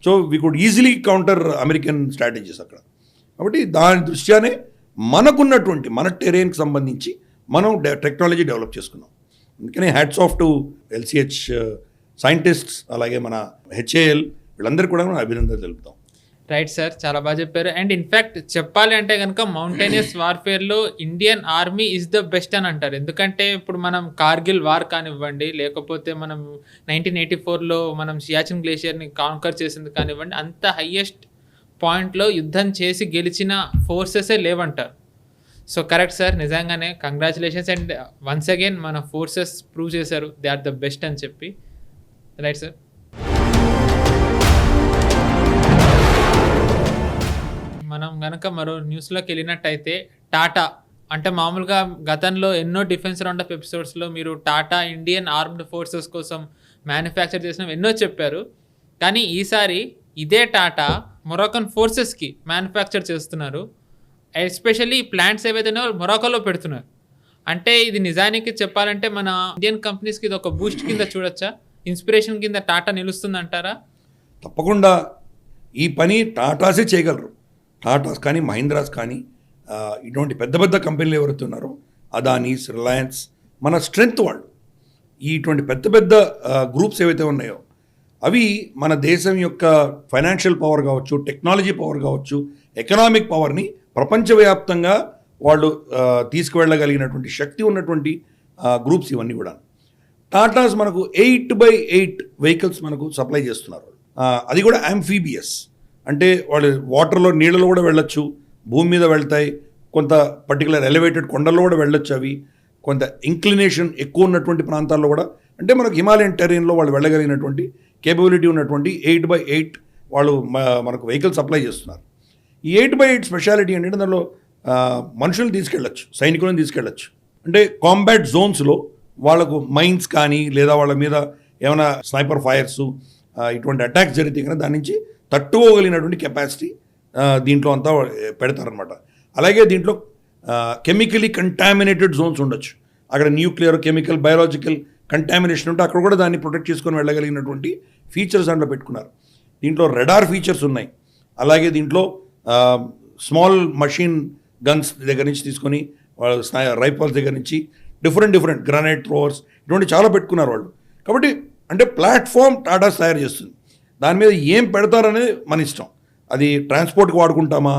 So we could easily counter American strategies అక్కడ. కాబట్టి దాని దృష్ట్యానే మనకున్నటువంటి మన టెరెయిన్కి సంబంధించి మనం టెక్నాలజీ డెవలప్ చేసుకున్నాం. అందుకనే hats off to LCH scientists, అలాగే మన HAL వీళ్ళందరికీ కూడా మనం అభినందనలు తెలుపుతాం. రైట్ సార్, చాలా బాగా చెప్పారు. అండ్ ఇన్ఫ్యాక్ట్ చెప్పాలి అంటే కనుక మౌంటైనియస్ వార్ఫేర్లో Indian army is the best అని అంటారు. ఎందుకంటే ఇప్పుడు మనం కార్గిల్ వార్ కానివ్వండి, లేకపోతే మనం 1984లో మనం సియాచిన్ గ్లేషియర్ని కాంకర్ చేసింది కానివ్వండి, అంత హయ్యెస్ట్ పాయింట్లో యుద్ధం చేసి గెలిచిన ఫోర్సెసే లేవంటారు. సో కరెక్ట్ సార్, నిజంగానే కంగ్రాచులేషన్స్. అండ్ వన్స్ అగైన్ మన ఫోర్సెస్ ప్రూవ్ చేశారు దే ఆర్ ద బెస్ట్ అని చెప్పి. Right sir. మనం కనుక మరో న్యూస్లోకి వెళ్ళినట్టయితే టాటా, అంటే మామూలుగా గతంలో ఎన్నో డిఫెన్స్ రౌండ్ ఆఫ్ ఎపిసోడ్స్లో మీరు టాటా ఇండియన్ ఆర్మ్డ్ ఫోర్సెస్ కోసం మ్యానుఫ్యాక్చర్ చేసిన ఎన్నో చెప్పారు. కానీ ఈసారి ఇదే టాటా మొరాకన్ ఫోర్సెస్కి మ్యానుఫ్యాక్చర్ చేస్తున్నారు. ఎస్పెషల్లీ ప్లాంట్స్ ఏవైతే మొరాకోలో పెడుతున్నారు. అంటే ఇది నిజానికి చెప్పాలంటే మన ఇండియన్ కంపెనీస్కి ఇది ఒక బూస్ట్ కింద చూడొచ్చా, ఇన్స్పిరేషన్ కింద టాటా నిలుస్తుందంటారా? తప్పకుండా ఈ పని టాటాసే చేయగలరు. టాటాస్ కానీ మహీంద్రాస్ కానీ ఇటువంటి పెద్ద పెద్ద కంపెనీలు ఎవరైతే ఉన్నారో, అదానీస్, రిలయన్స్, మన స్ట్రెంగ్త్ వాళ్ళు, ఇటువంటి పెద్ద పెద్ద గ్రూప్స్ ఏవైతే ఉన్నాయో అవి మన దేశం యొక్క ఫైనాన్షియల్ పవర్ కావచ్చు, టెక్నాలజీ పవర్ కావచ్చు, ఎకనామిక్ పవర్ని ప్రపంచవ్యాప్తంగా వాళ్ళు తీసుకువెళ్ళగలిగినటువంటి శక్తి ఉన్నటువంటి గ్రూప్స్ ఇవన్నీ కూడా. టాటాస్ మనకు 8x8 వెహికల్స్ మనకు సప్లై చేస్తున్నారు. అది కూడా యాంఫీబియస్, అంటే వాళ్ళు వాటర్లో నీళ్ళలో కూడా వెళ్ళొచ్చు, భూమి మీద వెళ్తాయి, కొంత పర్టికులర్ ఎలివేటెడ్ కొండల్లో కూడా వెళ్ళొచ్చు. అవి కొంత ఇంక్లినేషన్ ఎక్కువ ఉన్నటువంటి ప్రాంతాల్లో కూడా, అంటే మనకు హిమాలయన్ టెరెయిన్లో వాళ్ళు వెళ్ళగలిగినటువంటి కేపబిలిటీ ఉన్నటువంటి 8x8 వాళ్ళు మనకు వెహికల్ సప్లై చేస్తున్నారు. ఈ 8x8 స్పెషాలిటీ ఏంటంటే దానిలో మనుషులను తీసుకెళ్ళచ్చు, సైనికులను తీసుకెళ్ళచ్చు. అంటే కాంబాట్ జోన్స్లో వాళ్ళకు మైన్స్ కానీ లేదా వాళ్ళ మీద ఏమైనా స్నైపర్ ఫైర్స్ ఇటువంటి అటాక్స్ జరిగితే కనుక దాని నుంచి తట్టుకోగలిగినటువంటి కెపాసిటీ దీంట్లో అంతా పెడతారనమాట. అలాగే దీంట్లో కెమికలీ కంటామినేటెడ్ జోన్స్ ఉండొచ్చు, అక్కడ న్యూక్లియర్, కెమికల్, బయాలజికల్ కంటామినేషన్ ఉంటే అక్కడ కూడా దాన్ని ప్రొటెక్ట్ చేసుకొని వెళ్ళగలిగినటువంటి ఫీచర్స్ దాంట్లో పెట్టుకున్నారు. దీంట్లో రెడార్ ఫీచర్స్ ఉన్నాయి. అలాగే దీంట్లో స్మాల్ మషిన్ గన్స్ దగ్గర నుంచి తీసుకొని రైఫల్స్ దగ్గర నుంచి డిఫరెంట్ గ్రానైట్ థ్రోవర్స్ ఇటువంటి చాలా పెట్టుకున్నారు వాళ్ళు. కాబట్టి అంటే ప్లాట్ఫామ్ టాటాస్ తయారు చేస్తుంది. దాని మీద ఏం పెడతారనేది మన ఇష్టం. అది ట్రాన్స్పోర్ట్కి వాడుకుంటామా,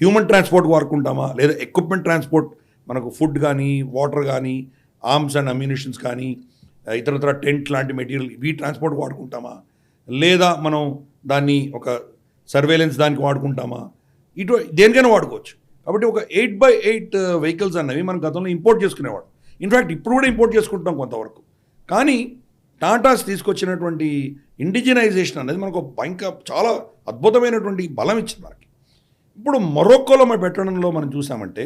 హ్యూమన్ ట్రాన్స్పోర్ట్కి వాడుకుంటామా, లేదా ఎక్విప్మెంట్ ట్రాన్స్పోర్ట్, మనకు ఫుడ్ కానీ, వాటర్ కానీ, ఆర్మ్స్ అండ్ అమ్యునిషన్స్ కానీ, ఇతరత్ర టెంట్ లాంటి మెటీరియల్ ఇవి ట్రాన్స్పోర్ట్కి వాడుకుంటామా, లేదా మనం దాన్ని ఒక సర్వేలెన్స్ దానికి వాడుకుంటామా, దేనికైనా వాడుకోవచ్చు. కాబట్టి ఒక 8x8 వెహికల్స్ అన్నవి మనం గతంలో ఇంపోర్ట్ చేసుకునేవాడు. ఇన్ఫ్యాక్ట్ ఇప్పుడు కూడా ఇంపోర్ట్ చేసుకుంటాం కొంతవరకు. కానీ టాటాస్ తీసుకొచ్చినటువంటి ఇండిజినైజేషన్ అనేది మనకు చాలా అద్భుతమైనటువంటి బలం ఇచ్చింది మనకి. ఇప్పుడు మొరొక్కోలో మనం పెట్టడంలో మనం చూసామంటే,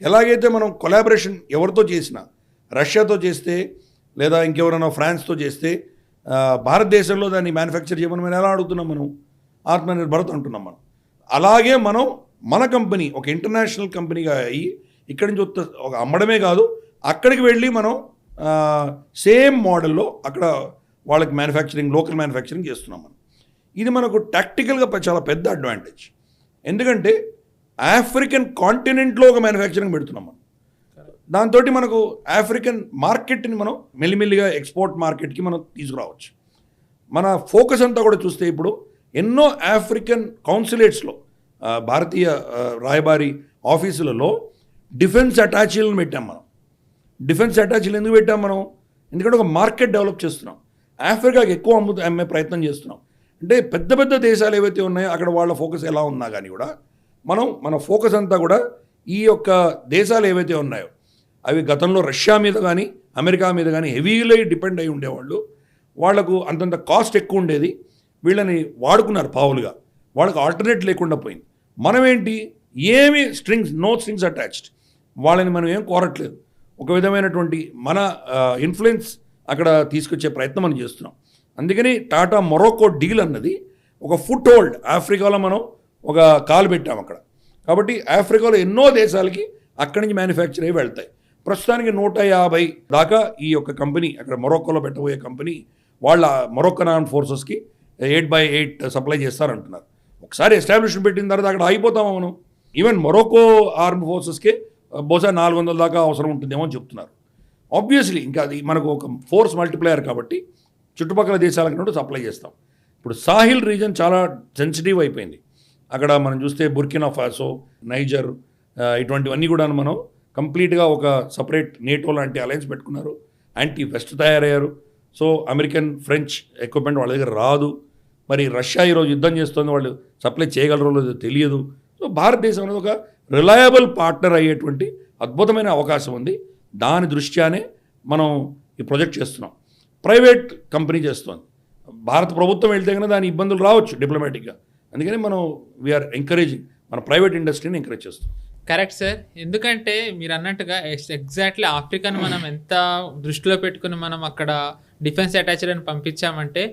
ఎలాగైతే మనం కొలాబరేషన్ ఎవరితో చేసినా, రష్యాతో చేస్తే లేదా ఇంకెవరైనా ఫ్రాన్స్తో చేస్తే భారతదేశంలో దాన్ని మ్యానుఫ్యాక్చర్ చేయమని మనం ఎలా అడుగుతున్నాం, మనం ఆత్మనిర్భరత అంటున్నాం మనం. అలాగే మనం మన కంపెనీ ఒక ఇంటర్నేషనల్ కంపెనీగా అయ్యి ఇక్కడి నుంచి ఒక అమ్మడమే కాదు, అక్కడికి వెళ్ళి మనం సేమ్ మోడల్లో అక్కడ వాళ్ళకి మ్యానుఫ్యాక్చరింగ్, లోకల్ మ్యానుఫ్యాక్చరింగ్ చేస్తున్నాం మనం. ఇది మనకు టాక్టికల్గా చాలా పెద్ద అడ్వాంటేజ్. ఎందుకంటే ఆఫ్రికన్ కాంటినెంట్లో ఒక మ్యానుఫ్యాక్చరింగ్ పెడుతున్నాం మనం. దాంతో మనకు ఆఫ్రికన్ మార్కెట్ని మనం మెల్లిమెల్లిగా ఎక్స్పోర్ట్ మార్కెట్కి మనం తీసుకురావచ్చు. మన ఫోకస్ అంతా కూడా చూస్తే ఇప్పుడు ఎన్నో ఆఫ్రికన్ కౌన్సిలేట్స్లో భారతీయ రాయబారి ఆఫీసులలో డిఫెన్స్ అటాచీలను పెట్టాం మనం. డిఫెన్స్ అటాచీలు ఎందుకు పెట్టాం మనం? ఎందుకంటే ఒక మార్కెట్ డెవలప్ చేస్తున్నాం, ఆఫ్రికాకి ఎక్కువ అమ్మే ప్రయత్నం చేస్తున్నాం. అంటే పెద్ద పెద్ద దేశాలు ఏవైతే ఉన్నాయో అక్కడ వాళ్ళ ఫోకస్ ఎలా ఉన్నా కానీ కూడా మన ఫోకస్ అంతా కూడా ఈ యొక్క దేశాలు ఏవైతే ఉన్నాయో అవి గతంలో రష్యా మీద కానీ అమెరికా మీద కానీ హెవీలో డిపెండ్ అయి ఉండేవాళ్ళు. వాళ్లకు అంతంత కాస్ట్ ఎక్కువ ఉండేది, వీళ్ళని వాడుకున్నారు పావులుగా, వాళ్ళకి ఆల్టర్నేట్ లేకుండా పోయింది. మనమేంటి, ఏమి నో స్ట్రింగ్స్ అటాచ్డ్, వాళ్ళని మనం ఏం కోరట్లేదు. ఒక విధమైనటువంటి మన ఇన్ఫ్లుయెన్స్ అక్కడ తీసుకొచ్చే ప్రయత్నం మనం చేస్తున్నాం. అందుకని టాటా మొరాకో డీల్ అన్నది ఒక ఫుట్ హోల్డ్, ఆఫ్రికాలో మనం ఒక కాలు పెట్టాం అక్కడ. కాబట్టి ఆఫ్రికాలో ఎన్నో దేశాలకి అక్కడి నుంచి మ్యానుఫ్యాక్చర్ అయ్యి వెళ్తాయి. ప్రస్తుతానికి 150 దాకా ఈ యొక్క కంపెనీ అక్కడ మొరాకోలో పెట్టబోయే కంపెనీ వాళ్ళ మొరాక్కన్ ఆర్మ్డ్ ఫోర్సెస్కి 8x8 సప్లై చేస్తారంటున్నారు. ఒకసారి ఎస్టాబ్లిష్మెంట్ పెట్టిన తర్వాత అక్కడ ఆగిపోతాము మనం. ఈవెన్ మొరాకో ఆర్మ్డ్ ఫోర్సెస్కి బహుశా 400 దాకా అవసరం ఉంటుందేమో అని చెప్తున్నారు. ఆబ్వియస్లీ ఇంకా అది మనకు ఒక ఫోర్స్ మల్టిప్లయర్ కాబట్టి చుట్టుపక్కల దేశాలకు సప్లై చేస్తాం. ఇప్పుడు సాహిల్ రీజన్ చాలా సెన్సిటివ్ అయిపోయింది. అక్కడ మనం చూస్తే బుర్కినా ఫాసో, నైజర్, ఇటువంటివన్నీ కూడా మనం కంప్లీట్గా ఒక సపరేట్ నేటో లాంటి అలయన్స్ పెట్టుకున్నారు. యాంటీ వెస్ట్ తయారయ్యారు. సో అమెరికన్, ఫ్రెంచ్ ఎక్విప్మెంట్ వాళ్ళ దగ్గర రాదు. మరి రష్యా ఈరోజు యుద్ధం చేస్తుంది, వాళ్ళు సప్లై చేయగలరో లేదో తెలియదు. సో భారతదేశం అనేది ఒక రిలయబుల్ పార్ట్నర్ అయ్యేటువంటి అద్భుతమైన అవకాశం ఉంది. దాని దృష్ట్యానే మనం ఈ ప్రాజెక్ట్ చేస్తున్నాం. ప్రైవేట్ కంపెనీ చేస్తుంది, భారత ప్రభుత్వం వెళ్తే కనుక దాని ఇబ్బందులు రావచ్చు డిప్లొమాటిక్గా. అందుకని మనం వీఆర్ ఎంకరేజింగ్, మన ప్రైవేట్ ఇండస్ట్రీని ఎంకరేజ్ చేస్తున్నాం. Correct sir. ఎందుకంటే మీరు అన్నట్టుగా ఎగ్జాక్ట్లీ ఆఫ్రికాను మనం ఎంత దృష్టిలో పెట్టుకుని మనం అక్కడ డిఫెన్స్ అటాచర్ని పంపించామంటే,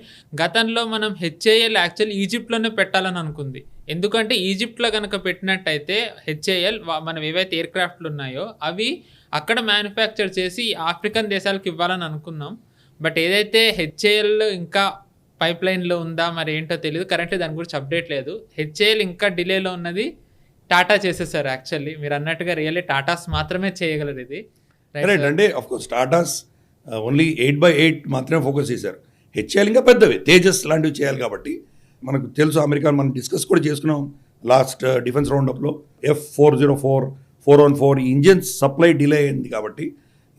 గతంలో మనం హెచ్ఏఎల్ యాక్చువల్లీ ఈజిప్ట్లోనే పెట్టాలని అనుకుంది. ఎందుకంటే ఈజిప్ట్లో కనుక పెట్టినట్టయితే హెచ్ఏఎల్ మనం ఏవైతే ఎయిర్ క్రాఫ్ట్లు ఉన్నాయో అవి అక్కడ మ్యానుఫ్యాక్చర్ చేసి ఆఫ్రికన్ దేశాలకు ఇవ్వాలని అనుకున్నాం. బట్ ఏదైతే హెచ్ఏఎల్ ఇంకా పైప్ లైన్లో ఉందా మరి ఏంటో తెలియదు, కరెంట్లీ దాని గురించి అప్డేట్ లేదు. హెచ్ఏఎల్ ఇంకా డిలేలో ఉన్నది, టాటా చేసేసారు. యాక్చువల్లీ మీరు అన్నట్టుగా రియల్లీ టాటాస్ మాత్రమే చేయగలరు ఇది. రైట్. అంటే ఆఫ్కోర్స్ టాటాస్ ఓన్లీ 8x8 మాత్రమే ఫోకస్ చేశారు. హెచ్ఏఎల్ ఇంకా పెద్దవి, తేజస్ లాంటివి చేయాలి. కాబట్టి మనకు తెలుసు, అమెరికా మనం డిస్కస్ కూడా చేసుకున్నాం లాస్ట్ డిఫెన్స్ రౌండప్లో. F404, 414 ఈ ఇంజిన్స్ సప్లై డిలే అయింది. కాబట్టి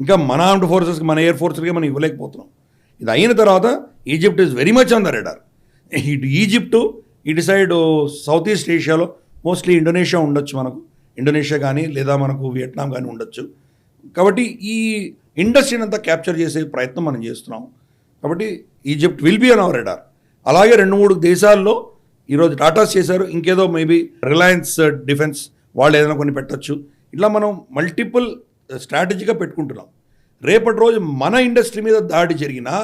ఇంకా మన ఆర్మ్డ్ ఫోర్సెస్కి, మన ఎయిర్ ఫోర్స్కి మనం ఇవ్వలేకపోతున్నాం. ఇది అయిన తర్వాత Egypt is very much on the radar. ఇటు ఈజిప్టు, ఇటు సైడ్ సౌత్ ఈస్ట్ ఏషియాలో మోస్ట్లీ ఇండోనేషియా ఉండొచ్చు, మనకు ఇండోనేషియా కానీ లేదా మనకు వియట్నాం కానీ ఉండొచ్చు. కాబట్టి ఈ ఇండస్ట్రీని అంతా క్యాప్చర్ చేసే ప్రయత్నం మనం చేస్తున్నాం. కాబట్టి Egypt will be on our radar. అలాగే 2-3 దేశాల్లో ఈరోజు టాటాస్ చేశారు, ఇంకేదో మేబీ రిలయన్స్ డిఫెన్స్ వాళ్ళు ఏదైనా కొన్ని పెట్టచ్చు. ఇట్లా మనం మల్టిపుల్ స్ట్రాటజీగా పెట్టుకుంటున్నాం. రేపటి రోజు మన ఇండస్ట్రీ మీద దాడి జరిగినా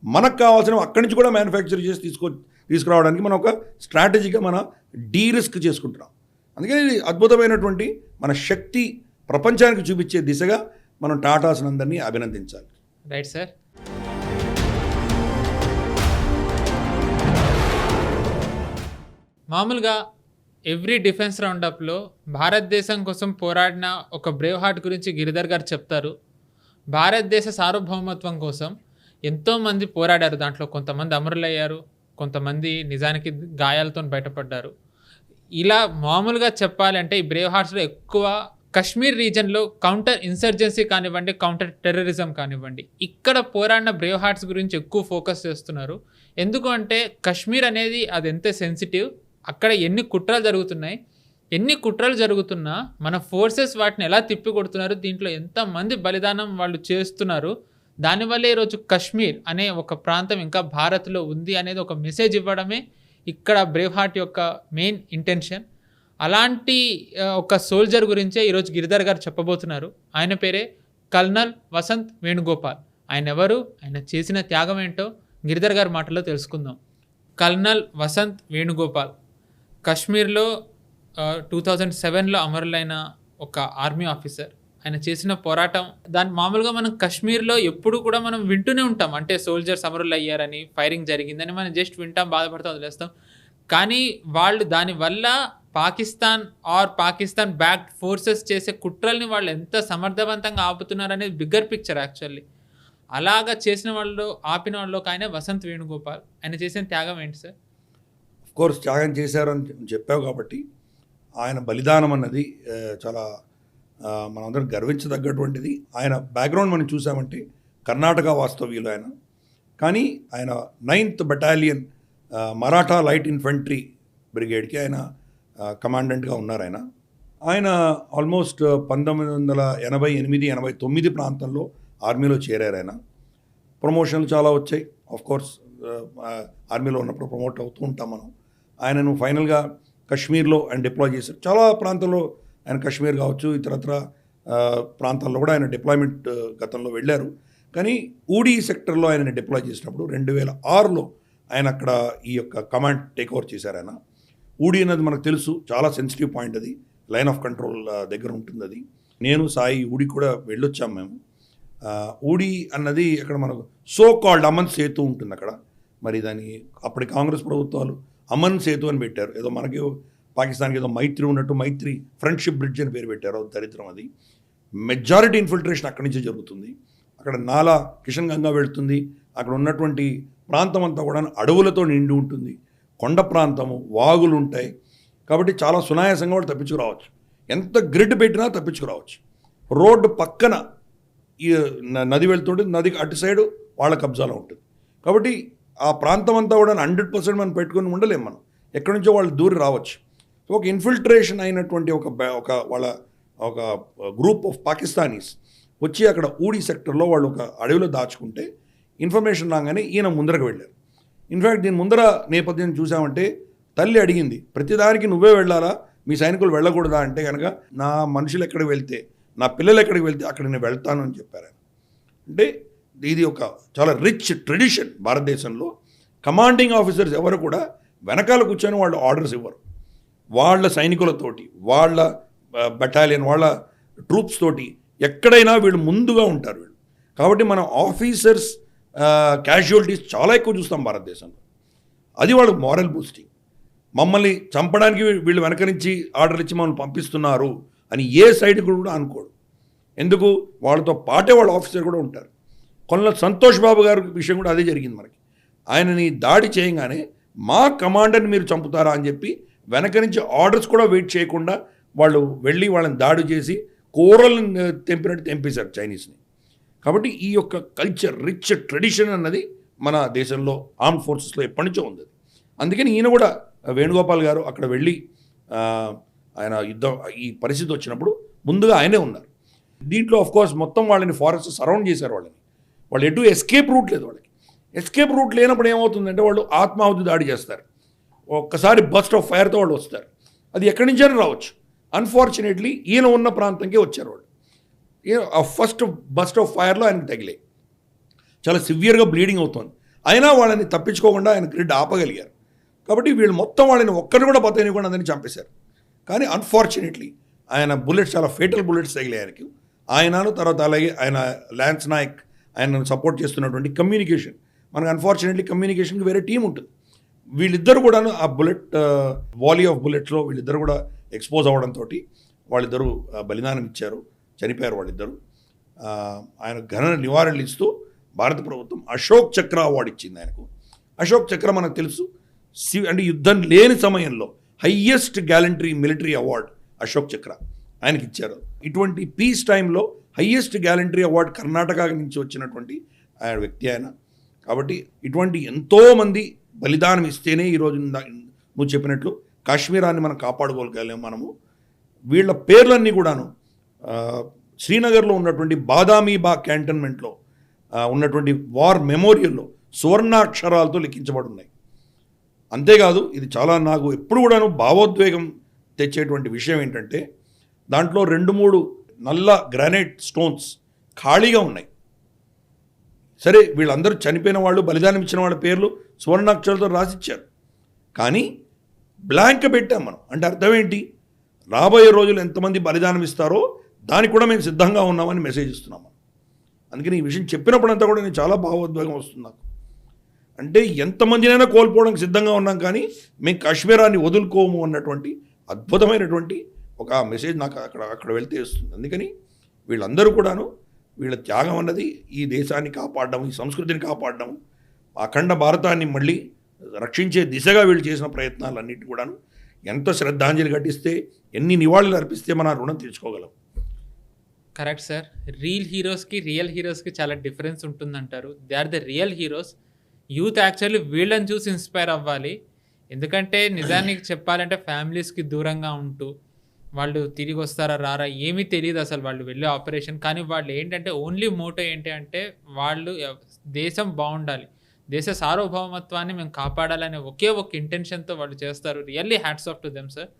మనకు కావాల్సిన అక్కడి నుంచి కూడా మ్యానుఫ్యాక్చర్ చేసి తీసుకురావడానికి మనం ఒక స్ట్రాటజీగా మన డీరిస్క్ చేసుకుంటున్నాం. అందుకని ఇది అద్భుతమైనటువంటి మన శక్తి ప్రపంచానికి చూపించే దిశగా మనం టాటాస్ అందరినీ అభినందించాలి. Right sir. మామూలుగా ఎవ్రీ డిఫెన్స్ రౌండప్లో భారతదేశం కోసం పోరాడిన ఒక బ్రేవ్ హార్ట్ గురించి గిరిధర్ గారు చెప్తారు. భారతదేశ సార్వభౌమత్వం కోసం ఎంతోమంది పోరాడారు. దాంట్లో కొంతమంది అమరులయ్యారు, కొంతమంది నిజానికి గాయాలతో బయటపడ్డారు. ఇలా మామూలుగా చెప్పాలంటే ఈ బ్రేవ్ హార్ట్స్లో ఎక్కువ కశ్మీర్ రీజన్లో కౌంటర్ ఇన్సర్జెన్సీ కానివ్వండి, కౌంటర్ టెర్రరిజం కానివ్వండి, ఇక్కడ పోరాడిన బ్రేవ్ హార్ట్స్ గురించి ఎక్కువ ఫోకస్ చేస్తున్నారు. ఎందుకు అంటే కశ్మీర్ అనేది అది ఎంత సెన్సిటివ్, అక్కడ ఎన్ని కుట్రలు జరుగుతున్నా మన ఫోర్సెస్ వాటిని ఎలా తిప్పికొడుతున్నారు, దీంట్లో ఎంతమంది బలిదానం వాళ్ళు చేస్తున్నారు. దానివల్లే ఈరోజు కశ్మీర్ అనే ఒక ప్రాంతం ఇంకా భారత్లో ఉంది అనేది ఒక మెసేజ్ ఇవ్వడమే ఇక్కడ బ్రేవ్ హార్ట్ యొక్క మెయిన్ ఇంటెన్షన్. అలాంటి ఒక సోల్జర్ గురించే ఈరోజు గిరిధర్ గారు చెప్పబోతున్నారు. ఆయన పేరే కల్నల్ వసంత్ వేణుగోపాల్. ఆయన ఎవరు, ఆయన చేసిన త్యాగం ఏంటో గిరిధర్ గారి మాటల్లో తెలుసుకుందాం. కల్నల్ వసంత్ వేణుగోపాల్ కశ్మీర్లో 2007లో అమరులైన ఒక ఆర్మీ ఆఫీసర్. ఆయన చేసిన పోరాటం దాని మామూలుగా మనం కశ్మీర్లో ఎప్పుడు కూడా మనం వింటూనే ఉంటాం, అంటే సోల్జర్స్ అమరులు అయ్యారని, ఫైరింగ్ జరిగిందని మనం జస్ట్ వింటాం, బాధపడతాం, వదిలేస్తాం. కానీ వాళ్ళు దానివల్ల పాకిస్తాన్ బ్యాక్ ఫోర్సెస్ చేసే కుట్రల్ని వాళ్ళు ఎంత సమర్థవంతంగా ఆపుతున్నారు అనేది బిగ్గర్ పిక్చర్ యాక్చువల్లీ. అలాగా చేసిన వాళ్ళు, ఆపిన వాళ్ళు ఒక ఆయన వసంత్ వేణుగోపాల్. ఆయన చేసిన త్యాగం ఏంటి సార్? ఆఫ్ కోర్స్ త్యాగం చేశారు అని చెప్పావు కాబట్టి ఆయన బలిదానం అన్నది చాలా మనందరం గర్వించదగ్గటువంటిది. ఆయన బ్యాక్గ్రౌండ్ మనం చూసామంటే కర్ణాటక వాస్తవ్యులు ఆయన. కానీ ఆయన 9th battalion Maratha light infantry బ్రిగేడ్కి ఆయన కమాండెంట్గా ఉన్నారు. ఆయన ఆల్మోస్ట్ 1988-89 ప్రాంతంలో ఆర్మీలో చేరారు. ఆయన ప్రమోషన్లు చాలా వచ్చాయి. ఆఫ్ కోర్స్ ఆర్మీలో ఉన్నప్పుడు ప్రమోట్ అవుతూ ఉంటాం మనం. ఆయనను ఫైనల్గా కశ్మీర్లో ఆయన డిప్లాయ్ చేశారు. చాలా ప్రాంతాల్లో ఆయన కశ్మీర్ కావచ్చు, ఇతరత్ర ప్రాంతాల్లో కూడా ఆయన డిప్లాయ్మెంట్ గతంలో వెళ్ళారు. కానీ ఊడి సెక్టర్లో ఆయన డిప్లాయ్ చేసినప్పుడు 2006లో ఆయన అక్కడ ఈ యొక్క కమాండ్ టేక్ ఓవర్ చేశారు. ఆయన ఊడి అన్నది మనకు తెలుసు, చాలా సెన్సిటివ్ పాయింట్. అది లైన్ ఆఫ్ కంట్రోల్ దగ్గర ఉంటుంది. అది నేను సాయి ఊడి కూడా వెళ్ళొచ్చాము మేము. ఊడి అన్నది అక్కడ మనకు సో కాల్డ్ అమన్ సేతు ఉంటుంది అక్కడ. మరి దాని అప్పటి కాంగ్రెస్ ప్రభుత్వాలు అమన్ సేతు అని పెట్టారు. ఏదో మనకి పాకిస్తాన్కి ఏదో మైత్రి ఉన్నట్టు మైత్రి ఫ్రెండ్షిప్ బ్రిడ్జ్ అని పేరు పెట్టారు. దరిద్రం అది. మెజారిటీ ఇన్ఫిల్ట్రేషన్ అక్కడి నుంచే జరుగుతుంది. అక్కడ నాలా కిషన్ గంగా వెళుతుంది. అక్కడ ఉన్నటువంటి ప్రాంతం అంతా కూడా అడవులతో నిండి ఉంటుంది. కొండ ప్రాంతము, వాగులు ఉంటాయి. కాబట్టి చాలా సునాయాసంగా వాళ్ళు తప్పించుకురావచ్చు. ఎంత గ్రిడ్ పెట్టినా తప్పించుకురావచ్చు. రోడ్డు పక్కన ఈ నది వెళ్తుంటే నదికి అటు సైడు వాళ్ళ కబ్జాలో ఉంటుంది. కాబట్టి ఆ ప్రాంతం అంతా కూడా 100% మనం పెట్టుకుని ఉండలేం మనం. ఎక్కడి నుంచో వాళ్ళు దూరి రావచ్చు. ఒక ఇన్ఫిల్ట్రేషన్ అయినటువంటి వాళ్ళ ఒక గ్రూప్ ఆఫ్ పాకిస్తానీస్ వచ్చి అక్కడ ఊడి సెక్టర్లో వాళ్ళు ఒక అడవిలో దాచుకుంటే ఇన్ఫర్మేషన్ రాగానే ఈయన ముందరకు వెళ్ళారు. ఇన్ఫ్యాక్ట్ దీని ముందర నేపథ్యం చూసామంటే తల్లి అడిగింది, ప్రతిదానికి నువ్వే వెళ్ళాలా, మీ సైనికులు వెళ్ళకూడదా అంటే కనుక నా మనుషులు ఎక్కడికి వెళ్తే, నా పిల్లలు ఎక్కడికి వెళ్తే అక్కడ నేను వెళ్తాను అని చెప్పారు. అంటే ఇది ఒక చాలా రిచ్ ట్రెడిషన్ భారతదేశంలో. కమాండింగ్ ఆఫీసర్స్ ఎవరు కూడా వెనకాల కూర్చొని వాళ్ళు ఆర్డర్స్ ఇవ్వరు. వాళ్ళ సైనికులతోటి, వాళ్ళ బెటాలియన్, వాళ్ళ ట్రూప్స్ తోటి ఎక్కడైనా వీళ్ళు ముందుగా ఉంటారు వీళ్ళు. కాబట్టి మనం ఆఫీసర్స్ క్యాజువాలిటీస్ చాలా ఎక్కువ చూస్తాం భారతదేశంలో. అది వాళ్ళకి మారల్ బూస్టింగ్. మమ్మల్ని చంపడానికి వీళ్ళు వెనక నుంచి ఆర్డర్ ఇచ్చి మమ్మల్ని పంపిస్తున్నారు అని ఏ సైడ్ కూడా అనుకోడు. ఎందుకు? వాళ్ళతో పాటే వాళ్ళ ఆఫీసర్ కూడా ఉంటారు. కొల్ల సంతోష్ బాబు గారి విషయం కూడా అదే జరిగింది మనకి. ఆయనని దాడి చేయగానే మా కమాండర్ని మీరు చంపుతారా అని చెప్పి వెనక నుంచి ఆర్డర్స్ కూడా వెయిట్ చేయకుండా వాళ్ళు వెళ్ళి వాళ్ళని దాడి చేసి కూరలను తెంపినట్టు తెంపేశారు చైనీస్ని. కాబట్టి ఈ యొక్క కల్చర్, రిచ్ ట్రెడిషన్ అన్నది మన దేశంలో ఆర్మ్డ్ ఫోర్సెస్లో ఎప్పటి నుంచో ఉంది. అందుకని ఈయన కూడా వేణుగోపాల్ గారు అక్కడ వెళ్ళి ఆయన యుద్ధం ఈ పరిస్థితి వచ్చినప్పుడు ముందుగా ఆయనే ఉన్నారు. దీంట్లో ఆఫ్కోర్స్ మొత్తం వాళ్ళని ఫారెస్ట్ సరౌండ్ చేశారు. వాళ్ళు ఎటు ఎస్కేప్ రూట్ లేదు. వాళ్ళకి ఎస్కేప్ రూట్ లేనప్పుడు ఏమవుతుందంటే వాళ్ళు ఆత్మాహుతి దాడి చేస్తారు. ఒక్కసారి బస్ట్ ఆఫ్ ఫైర్తో వాళ్ళు వస్తారు. అది ఎక్కడి నుంచైనా రావచ్చు. అన్ఫార్చునేట్లీ ఈయన ఉన్న ప్రాంతంకే వచ్చారు వాళ్ళు. ఆ ఫస్ట్ బస్ట్ ఆఫ్ ఫైర్లో ఆయనకు తగిలే చాలా సివియర్గా బ్లీడింగ్ అవుతుంది. అయినా వాళ్ళని తప్పించుకోకుండా ఆయన గ్రిడ్ ఆపగలిగారు. కాబట్టి వీళ్ళు మొత్తం వాళ్ళని ఒక్కరిని కూడా బతకనివ్వకుండా అందరినీ చంపేశారు. కానీ అన్ఫార్చునేట్లీ ఆయన బుల్లెట్స్, చాలా ఫేటల్ బుల్లెట్స్ తగిలాయి ఆయనకి. ఆయనను తర్వాత అలాగే ఆయన ల్యాన్స్ నాయక్ ఆయనను సపోర్ట్ చేస్తున్నటువంటి కమ్యూనికేషన్, మనకు అన్ఫార్చునేట్లీ కమ్యూనికేషన్కి వేరే టీం ఉంటుంది. వీళ్ళిద్దరు కూడాను ఆ బుల్లెట్ వాలీ ఆఫ్ బుల్లెట్స్లో వీళ్ళిద్దరు కూడా ఎక్స్పోజ్ అవ్వడంతో వాళ్ళిద్దరూ బలిదానం ఇచ్చారు, చనిపోయారు వాళ్ళిద్దరు. ఆయన ఘన నివారణలు ఇస్తూ భారత ప్రభుత్వం అశోక్ చక్ర అవార్డు ఇచ్చింది ఆయనకు. అశోక్ చక్ర మనకు తెలుసు, అంటే యుద్ధం లేని సమయంలో highest gallantry military award Ashok చక్ర ఆయనకి ఇచ్చారు. ఇటువంటి పీస్ టైంలో హయ్యెస్ట్ గ్యాలంటరీ అవార్డు కర్ణాటక నుంచి వచ్చినటువంటి ఆయన వ్యక్తి ఆయన. కాబట్టి ఇటువంటి ఎంతోమంది బలిదానం ఇస్తేనే ఈరోజు నువ్వు చెప్పినట్లు కాశ్మీరాన్ని మనం కాపాడుకోగలిగాము మనము. వీళ్ళ పేర్లన్నీ కూడాను శ్రీనగర్లో ఉన్నటువంటి బాదామీబాగ్ క్యాంటన్మెంట్లో ఉన్నటువంటి వార్ మెమోరియల్లో సువర్ణాక్షరాలతో లిఖించబడి ఉన్నాయి. అంతేకాదు ఇది చాలా నాకు ఎప్పుడు కూడాను భావోద్వేగం తెచ్చేటువంటి విషయం ఏంటంటే దాంట్లో 2-3 నల్ల గ్రానైట్ స్టోన్స్ ఖాళీగా ఉన్నాయి. సరే, వీళ్ళందరూ చనిపోయిన వాళ్ళు, బలిదానం ఇచ్చిన వాళ్ళ పేర్లు సువర్ణాక్షరాలతో రాసిచ్చారు. కానీ బ్లాంక్ పెట్టాం మనం. అంటే అర్థం ఏంటి? రాబోయే రోజులు ఎంతమంది బలిదానం ఇస్తారో దానికి కూడా మేము సిద్ధంగా ఉన్నామని మెసేజ్ ఇస్తున్నాము. అందుకని ఈ విషయం చెప్పినప్పుడంతా కూడా నేను చాలా భావోద్వేగం వస్తుంది నాకు. అంటే ఎంతమందినైనా కోల్పోవడానికి సిద్ధంగా ఉన్నాం, కానీ మేము కాశ్మీరాన్ని వదులుకోము అన్నటువంటి అద్భుతమైనటువంటి ఒక మెసేజ్ నాకు అక్కడ వెళ్తే వస్తుంది. అందుకని వీళ్ళందరూ కూడాను వీళ్ళ త్యాగం అన్నది ఈ దేశాన్ని కాపాడడం, ఈ సంస్కృతిని కాపాడడం, అఖండ భారతాన్ని మళ్ళీ రక్షించే దిశగా వీళ్ళు చేసిన ప్రయత్నాలన్నిటి కూడాను ఎంత శ్రద్ధాంజలి ఘటిస్తే, ఎన్ని నివాళులు అర్పిస్తే మన రుణం తీర్చుకోగలం. Correct sir. రియల్ హీరోస్కి చాలా డిఫరెన్స్ ఉంటుందంటారు. They are the real heroes. Youth actually వీళ్ళని చూసి ఇన్స్పైర్ అవ్వాలి. ఎందుకంటే నిజానికి చెప్పాలంటే ఫ్యామిలీస్కి దూరంగా ఉంటూ వాళ్ళు తిరిగి వస్తారా రారా ఏమీ తెలియదు అసలు వాళ్ళు వెళ్ళే ఆపరేషన్. కానీ వాళ్ళు ఏంటంటే ఓన్లీ మోటో ఏంటి అంటే వాళ్ళు దేశం బాగుండాలి, దేశ సార్వభౌమత్వాన్ని మేము కాపాడాలనే ఒకే ఒక ఇంటెన్షన్తో వాళ్ళు చేస్తారు. Really hats off to them sir.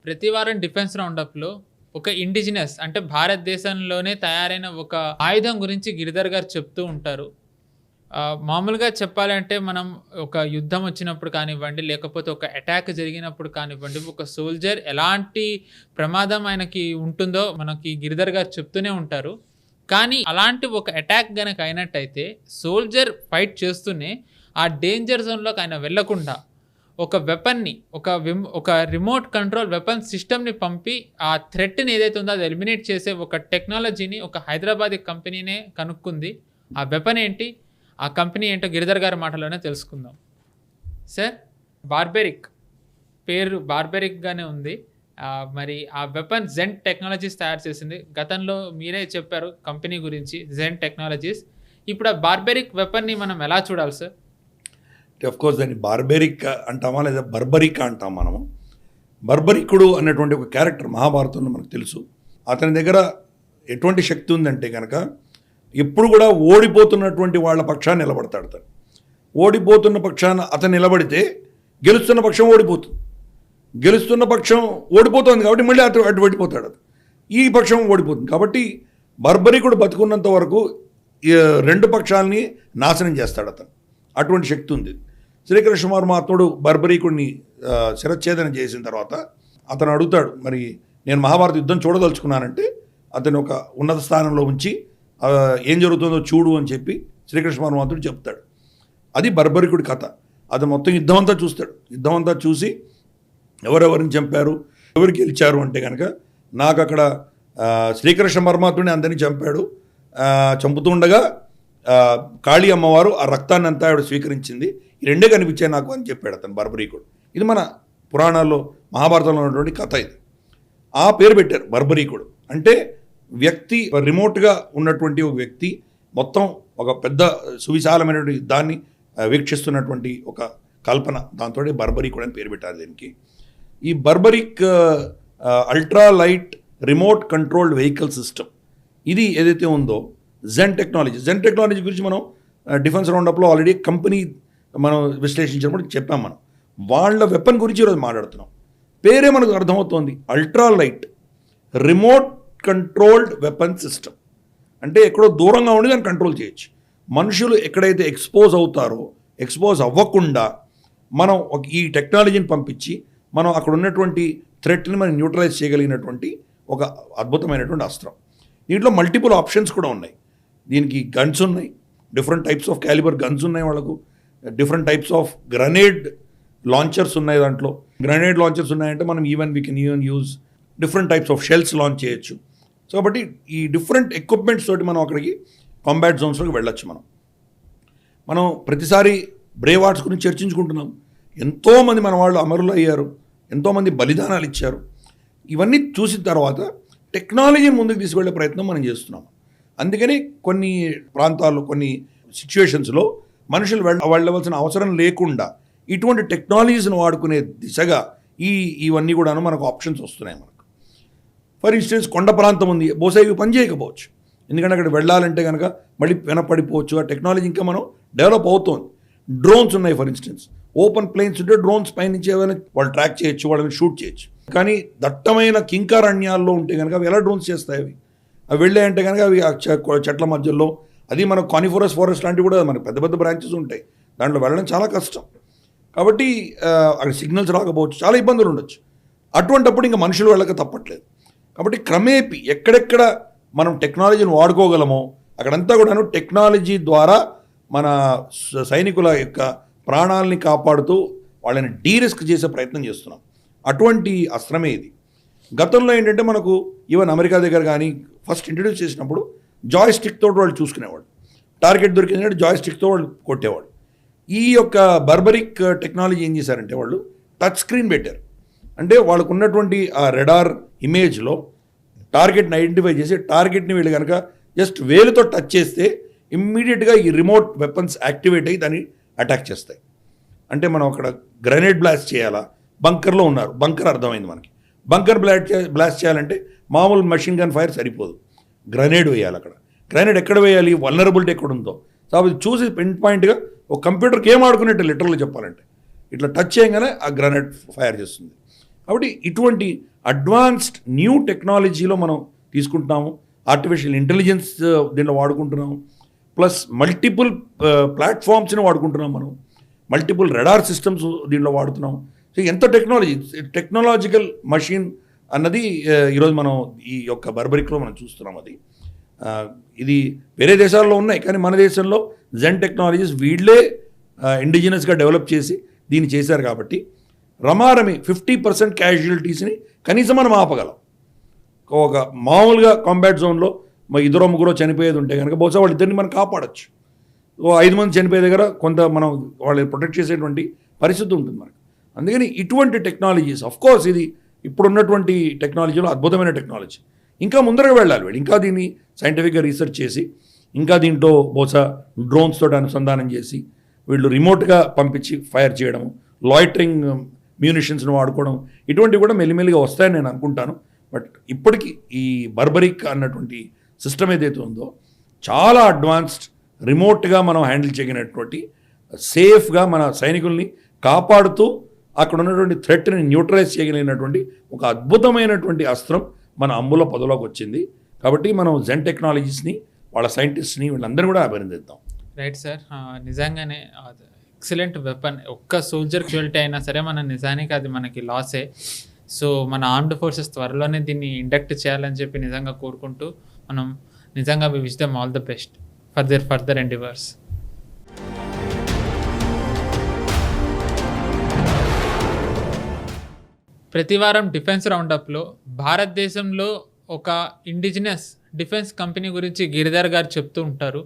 ప్రతి వారం డిఫెన్స్ రౌండప్లో ఒక ఇండిజినస్ అంటే భారతదేశంలోనే తయారైన ఒక ఆయుధం గురించి గిరిధర్ గారు చెప్తూ ఉంటారు. మామూలుగా చెప్పాలంటే మనం ఒక యుద్ధం వచ్చినప్పుడు కానివ్వండి, లేకపోతే ఒక అటాక్ జరిగినప్పుడు కానివ్వండి, ఒక సోల్జర్ ఎలాంటి ప్రమాదం ఆయనకి ఉంటుందో మనకి గిరిధర్ గారు చెప్తూనే ఉంటారు. కానీ అలాంటి ఒక అటాక్ కనుక అయినట్టయితే సోల్జర్ ఫైట్ చేస్తూనే ఆ డేంజర్ జోన్లోకి ఆయన వెళ్లకుండా ఒక వెపన్ని, ఒక రిమోట్ కంట్రోల్ వెపన్ సిస్టమ్ని పంపి ఆ థ్రెట్ని ఏదైతే ఉందో అది ఎలిమినేట్ చేసే ఒక టెక్నాలజీని ఒక హైదరాబాదీ కంపెనీనే కనుక్కుంది. ఆ వెపన్ ఏంటి, ఆ కంపెనీ ఏంటో గిరిధర్ గారి మాటలోనే తెలుసుకుందాం. సార్, బార్బెరిక్ పేరు బార్బెరిక్గానే ఉంది. మరి ఆ వెపన్ జెన్ టెక్నాలజీస్ తయారు చేసింది. గతంలో మీరే చెప్పారు కంపెనీ గురించి, జెన్ టెక్నాలజీస్. ఇప్పుడు ఆ బార్బెరిక్ వెపన్ని మనం ఎలా చూడాలి సార్? ఆఫ్ కోర్స్ దాన్ని బార్బెరిక్ అంటామా లేదా బర్బరిక్ అంటాం మనము. బర్బరికుడు అన్నటువంటి ఒక క్యారెక్టర్ మహాభారతంలో మనకు తెలుసు. అతని దగ్గర ఎటువంటి శక్తి ఉందంటే కనుక ఎప్పుడు కూడా ఓడిపోతున్నటువంటి వాళ్ళ పక్షాన్ని నిలబడతాడు. అతను ఓడిపోతున్న పక్షాన అతను నిలబడితే గెలుస్తున్న పక్షం ఓడిపోతుంది, గెలుస్తున్న పక్షం ఓడిపోతుంది కాబట్టి మళ్ళీ అటు వెళ్ళిపోతాడు, ఈ పక్షం ఓడిపోతుంది. కాబట్టి బర్బరికుడు బతుకున్నంత వరకు రెండు పక్షాలని నాశనం చేస్తాడు అతను. అటువంటి శక్తి ఉంది. శ్రీకృష్ణ పరమాత్ముడు బర్బరీకుడిని శిరచ్ఛేదన చేసిన తర్వాత అతను అడుగుతాడు, మరి నేను మహాభారత యుద్ధం చూడదలుచుకున్నానంటే అతను ఒక ఉన్నత స్థానంలో ఉంచి ఏం జరుగుతుందో చూడు అని చెప్పి శ్రీకృష్ణ పరమాత్ముడు చెప్తాడు. అది బర్బరికుడి కథ. అది మొత్తం యుద్ధం అంతా చూస్తాడు. యుద్ధం అంతా చూసి ఎవరెవరిని చంపారు, ఎవరు గెలిచారు అంటే కనుక నాకు అక్కడ శ్రీకృష్ణ పరమాత్ముడిని అందరినీ చంపాడు, చంపుతుండగా కాళీ అమ్మవారు ఆ రక్తాన్ని అంతా ఆవిడ స్వీకరించింది, ఈ రెండే కనిపించాయి నాకు అని చెప్పాడు అతను బర్బరీకుడు. ఇది మన పురాణాల్లో మహాభారతంలో ఉన్నటువంటి కథ. ఇది ఆ పేరు పెట్టారు బర్బరీకుడు. అంటే వ్యక్తి రిమోట్గా ఉన్నటువంటి ఒక వ్యక్తి మొత్తం ఒక పెద్ద సువిశాలమైనటువంటి యుద్ధాన్ని వీక్షిస్తున్నటువంటి ఒక కల్పన, దాంతో బర్బరీకుడు అని పేరు పెట్టారు దీనికి. ఈ Barbarik ultra light remote controlled vehicle system ఇది ఏదైతే ఉందో జెన్ టెక్నాలజీ గురించి మనం డిఫెన్స్ రౌండప్లో ఆల్రెడీ కంపెనీ మనం విశ్లేషించినప్పుడు చెప్పాం. మనం వాళ్ళ వెపన్ గురించి ఈరోజు మాట్లాడుతున్నాం. పేరే మనకు అర్థమవుతోంది, ultra light remote controlled weapon system. అంటే ఎక్కడో దూరంగా ఉండి దాన్ని కంట్రోల్ చేయొచ్చు. మనుషులు ఎక్కడైతే ఎక్స్పోజ్ అవ్వకుండా మనం ఈ టెక్నాలజీని పంపించి మనం అక్కడ ఉన్నటువంటి థ్రెట్ని మనం న్యూట్రలైజ్ చేయగలిగినటువంటి ఒక అద్భుతమైనటువంటి అస్త్రం. దీంట్లో మల్టిపుల్ ఆప్షన్స్ కూడా ఉన్నాయి. దీనికి గన్స్ ఉన్నాయి, different types of calibre guns ఉన్నాయి, వాళ్ళకు different types of grenade launchers ఉన్నాయి. దాంట్లో గ్రనేడ్ లాంచర్స్ ఉన్నాయంటే మనం we can use different types of shells launch చేయొచ్చు. సో కాబట్టి ఈ డిఫరెంట్ ఎక్విప్మెంట్స్ తోటి మనం అక్కడికి కాంబాట్ జోన్స్లోకి వెళ్ళొచ్చు. మనం ప్రతిసారి బ్రేవ్ ఆర్ట్స్ గురించి చర్చించుకుంటున్నాం. ఎంతోమంది మన వాళ్ళు అమరులు అయ్యారు, ఎంతోమంది బలిదానాలు ఇచ్చారు. ఇవన్నీ చూసిన తర్వాత టెక్నాలజీని ముందుకు తీసుకువెళ్ళే ప్రయత్నం మనం చేస్తున్నాం. అందుకని కొన్ని ప్రాంతాల్లో కొన్ని సిచ్యువేషన్స్లో మనుషులు వెళ్ళవలసిన అవసరం లేకుండా ఇటువంటి టెక్నాలజీస్ని వాడుకునే దిశగా ఇవన్నీ కూడా మనకు ఆప్షన్స్ వస్తున్నాయి. మనకు ఫర్ ఇన్స్టెన్స్ కొండ ప్రాంతం ఉంది, బహుశా ఇవి పని చేయకపోవచ్చు, ఎందుకంటే అక్కడ వెళ్ళాలంటే కనుక మళ్ళీ వెనపడిపోవచ్చు. ఆ టెక్నాలజీ ఇంకా మనం డెవలప్ అవుతోంది. డ్రోన్స్ ఉన్నాయి ఫర్ ఇన్స్టెన్స్, ఓపెన్ ప్లేన్స్ ఉంటే డ్రోన్స్ పైనుంచి ఏమైనా వాళ్ళు ట్రాక్ చేయొచ్చు, వాళ్ళని షూట్ చేయొచ్చు. కానీ దట్టమైన కింకారణ్యాల్లో ఉంటే కనుక అవి ఎలా డ్రోన్స్ చేస్తాయి? అవి వెళ్ళాయంటే కనుక అవి చెట్ల మధ్యలో, అది మన కానిఫోరస్ ఫారెస్ట్ లాంటివి కూడా మనకు పెద్ద పెద్ద బ్రాంచెస్ ఉంటాయి, దాంట్లో వెళ్ళడం చాలా కష్టం. కాబట్టి అక్కడ సిగ్నల్స్ రాకపోవచ్చు, చాలా ఇబ్బందులు ఉండొచ్చు. అటువంటప్పుడు ఇంకా మనుషులు వెళ్ళక తప్పట్లేదు. కాబట్టి క్రమేపీ ఎక్కడెక్కడ మనం టెక్నాలజీని వాడుకోగలమో అక్కడంతా కూడాను టెక్నాలజీ ద్వారా మన సైనికుల యొక్క ప్రాణాలని కాపాడుతూ వాళ్ళని డీరిస్క్ చేసే ప్రయత్నం చేస్తున్నాం. అటువంటి అస్త్రమే ఇది. గతంలో ఏంటంటే మనకు ఈవెన్ అమెరికా దగ్గర కానీ ఫస్ట్ ఇంట్రడ్యూస్ చేసినప్పుడు జాయ్ స్టిక్తో వాళ్ళు చూసుకునేవాడు. టార్గెట్ దొరికిందంటే జాయ్ స్టిక్తో వాళ్ళు కొట్టేవాడు. ఈ యొక్క బర్బరిక్ టెక్నాలజీ ఏం చేశారంటే వాళ్ళు టచ్ స్క్రీన్ పెట్టారు. అంటే వాళ్ళకు ఉన్నటువంటి ఆ రెడార్ ఇమేజ్లో టార్గెట్ని ఐడెంటిఫై చేసి టార్గెట్ని వీళ్ళు కనుక జస్ట్ వేలుతో టచ్ చేస్తే ఇమ్మీడియట్గా ఈ రిమోట్ వెపన్స్ యాక్టివేట్ అయ్యి దాన్ని అటాక్ చేస్తాయి. అంటే మనం అక్కడ గ్రెనేడ్ బ్లాస్ట్ చేయాలా, బంకర్లో ఉన్నారు, బంకర్ అర్థమైంది మనకి. బంకర్ బ్లాస్ట్ చేయాలంటే మామూలు మెషిన్ గన్ ఫైర్ సరిపోదు, గ్రెనేడ్ వేయాలి. అక్కడ గ్రెనేడ్ ఎక్కడ వేయాలి, వల్నరబిలిటీ ఎక్కడ ఉందో కాబట్టి చూసి పిన్ పాయింట్గా ఒక కంప్యూటర్కి ఏం ఆడుకునేట్టు లిటరల్గా చెప్పాలంటే ఇట్లా టచ్ చేయగానే ఆ గ్రెనేడ్ ఫైర్ చేస్తుంది. కాబట్టి ఇటువంటి అడ్వాన్స్డ్ న్యూ టెక్నాలజీలో మనం తీసుకుంటున్నాము. ఆర్టిఫిషియల్ ఇంటెలిజెన్స్ దీంట్లో వాడుకుంటున్నాము. ప్లస్ మల్టిపుల్ ప్లాట్ఫామ్స్ని వాడుకుంటున్నాం మనం. మల్టిపుల్ రెడార్ సిస్టమ్స్ దీంట్లో వాడుతున్నాం. సో ఎంత టెక్నాలజికల్ మషిన్ అన్నది ఈరోజు మనం ఈ యొక్క బర్బరిక్లో మనం చూస్తున్నాం. అది ఇది వేరే దేశాల్లో ఉన్నాయి, కానీ మన దేశంలో జెన్ టెక్నాలజీస్ వీళ్ళే ఇండిజినస్గా డెవలప్ చేసి దీన్ని చేశారు. కాబట్టి రమారమి 50% క్యాజువాలిటీస్ని కనీసం మనం ఆపగలం. ఒక మామూలుగా కాంబాట్ జోన్లో ఇద్దరో ముగ్గురో చనిపోయేది ఉంటే కనుక బహుశా వాళ్ళిద్దరిని మనం కాపాడచ్చు. 5 మంది చనిపోయే దగ్గర కొంత మనం వాళ్ళని ప్రొటెక్ట్ చేసేటువంటి పరిస్థితి ఉంటుంది మనకు. అందుకని ఇటువంటి టెక్నాలజీస్ కోర్స్ ఇది ఇప్పుడున్నటువంటి టెక్నాలజీలో అద్భుతమైన టెక్నాలజీ. ఇంకా ముందరగా వెళ్ళాలి వీళ్ళు. ఇంకా దీన్ని సైంటిఫిక్గా రీసెర్చ్ చేసి ఇంకా దీంట్లో బహుశా డ్రోన్స్ తోటి అనుసంధానం చేసి వీళ్ళు రిమోట్గా పంపించి ఫైర్ చేయడం, లాయిటరింగ్ మ్యూనిషన్స్ను వాడుకోవడం, ఇటువంటివి కూడా మెల్లిమెల్లిగా వస్తాయని నేను అనుకుంటాను. బట్ ఇప్పటికీ ఈ బర్బరిక్ అన్నటువంటి సిస్టమ్ ఏదైతే ఉందో చాలా అడ్వాన్స్డ్, రిమోట్గా మనం హ్యాండిల్ చేయగలిగినటువంటి, సేఫ్గా మన సైనికుల్ని కాపాడుతూ అక్కడ ఉన్నటువంటి థ్రెట్ని న్యూట్రలైజ్ చేయగలిగినటువంటి ఒక అద్భుతమైనటువంటి అస్త్రం మన అమ్ముల పదలోకి వచ్చింది. కాబట్టి మనం జెన్ టెక్నాలజీస్ని, వాళ్ళ సైంటిస్ట్ని, వీళ్ళందరినీ కూడా అభినందిద్దాం. రైట్ సార్, నిజంగానే ఎక్సలెంట్ వెపన్. ఒక్క సోల్జర్ క్యూలిటీ అయినా సరే మన నిజానికి అది మనకి లాసే. సో మన ఆర్మ్డ్ ఫోర్సెస్ త్వరలోనే దీన్ని ఇండక్ట్ చేయాలని చెప్పి నిజంగా కోరుకుంటూ మనం నిజంగా we wish them all the best for their further endeavours. ప్రతి వారం డిఫెన్స్ రౌండప్లో భారతదేశంలో ఒక ఇండిజినస్ డిఫెన్స్ కంపెనీ గురించి గిరిధర్ గారు చెప్తూ ఉంటారు.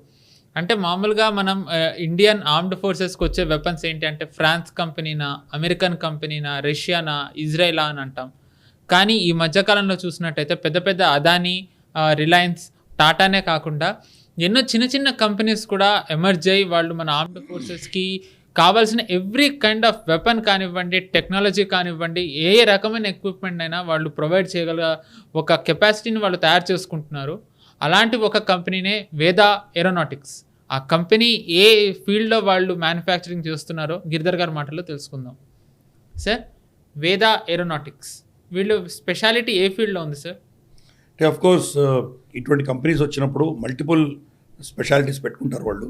అంటే మామూలుగా మనం ఇండియన్ ఆర్మ్డ్ ఫోర్సెస్కి వచ్చే వెపన్స్ ఏంటి అంటే ఫ్రాన్స్ కంపెనీనా, అమెరికన్ కంపెనీనా, రష్యానా, ఇజ్రాయిలా అని అంటాం. కానీ ఈ మధ్యకాలంలో చూసినట్టయితే పెద్ద పెద్ద అదానీ, రిలయన్స్, టాటానే కాకుండా ఎన్నో చిన్న చిన్న కంపెనీస్ కూడా ఎమర్జ్ అయ్యి వాళ్ళు మన ఆర్మ్డ్ ఫోర్సెస్కి కావాల్సిన ఎవ్రీ కైండ్ ఆఫ్ వెపన్ కానివ్వండి, టెక్నాలజీ కానివ్వండి, ఏ రకమైన ఎక్విప్మెంట్ అయినా వాళ్ళు ప్రొవైడ్ చేయగల ఒక కెపాసిటీని వాళ్ళు తయారు చేసుకుంటున్నారు. అలాంటి ఒక కంపెనీనే వేదా ఏరోనాటిక్స్. ఆ కంపెనీ ఏ ఫీల్డ్లో వాళ్ళు మ్యానుఫ్యాక్చరింగ్ చేస్తున్నారో గిరిధర్ గారి మాటల్లో తెలుసుకుందాం. సార్, వేదా ఏరోనాటిక్స్ వీళ్ళు స్పెషాలిటీ ఏ ఫీల్డ్లో ఉంది సార్? అంటే అఫ్కోర్స్ ఇటువంటి కంపెనీస్ వచ్చినప్పుడు మల్టిపుల్ స్పెషాలిటీస్ పెట్టుకుంటారు వాళ్ళు.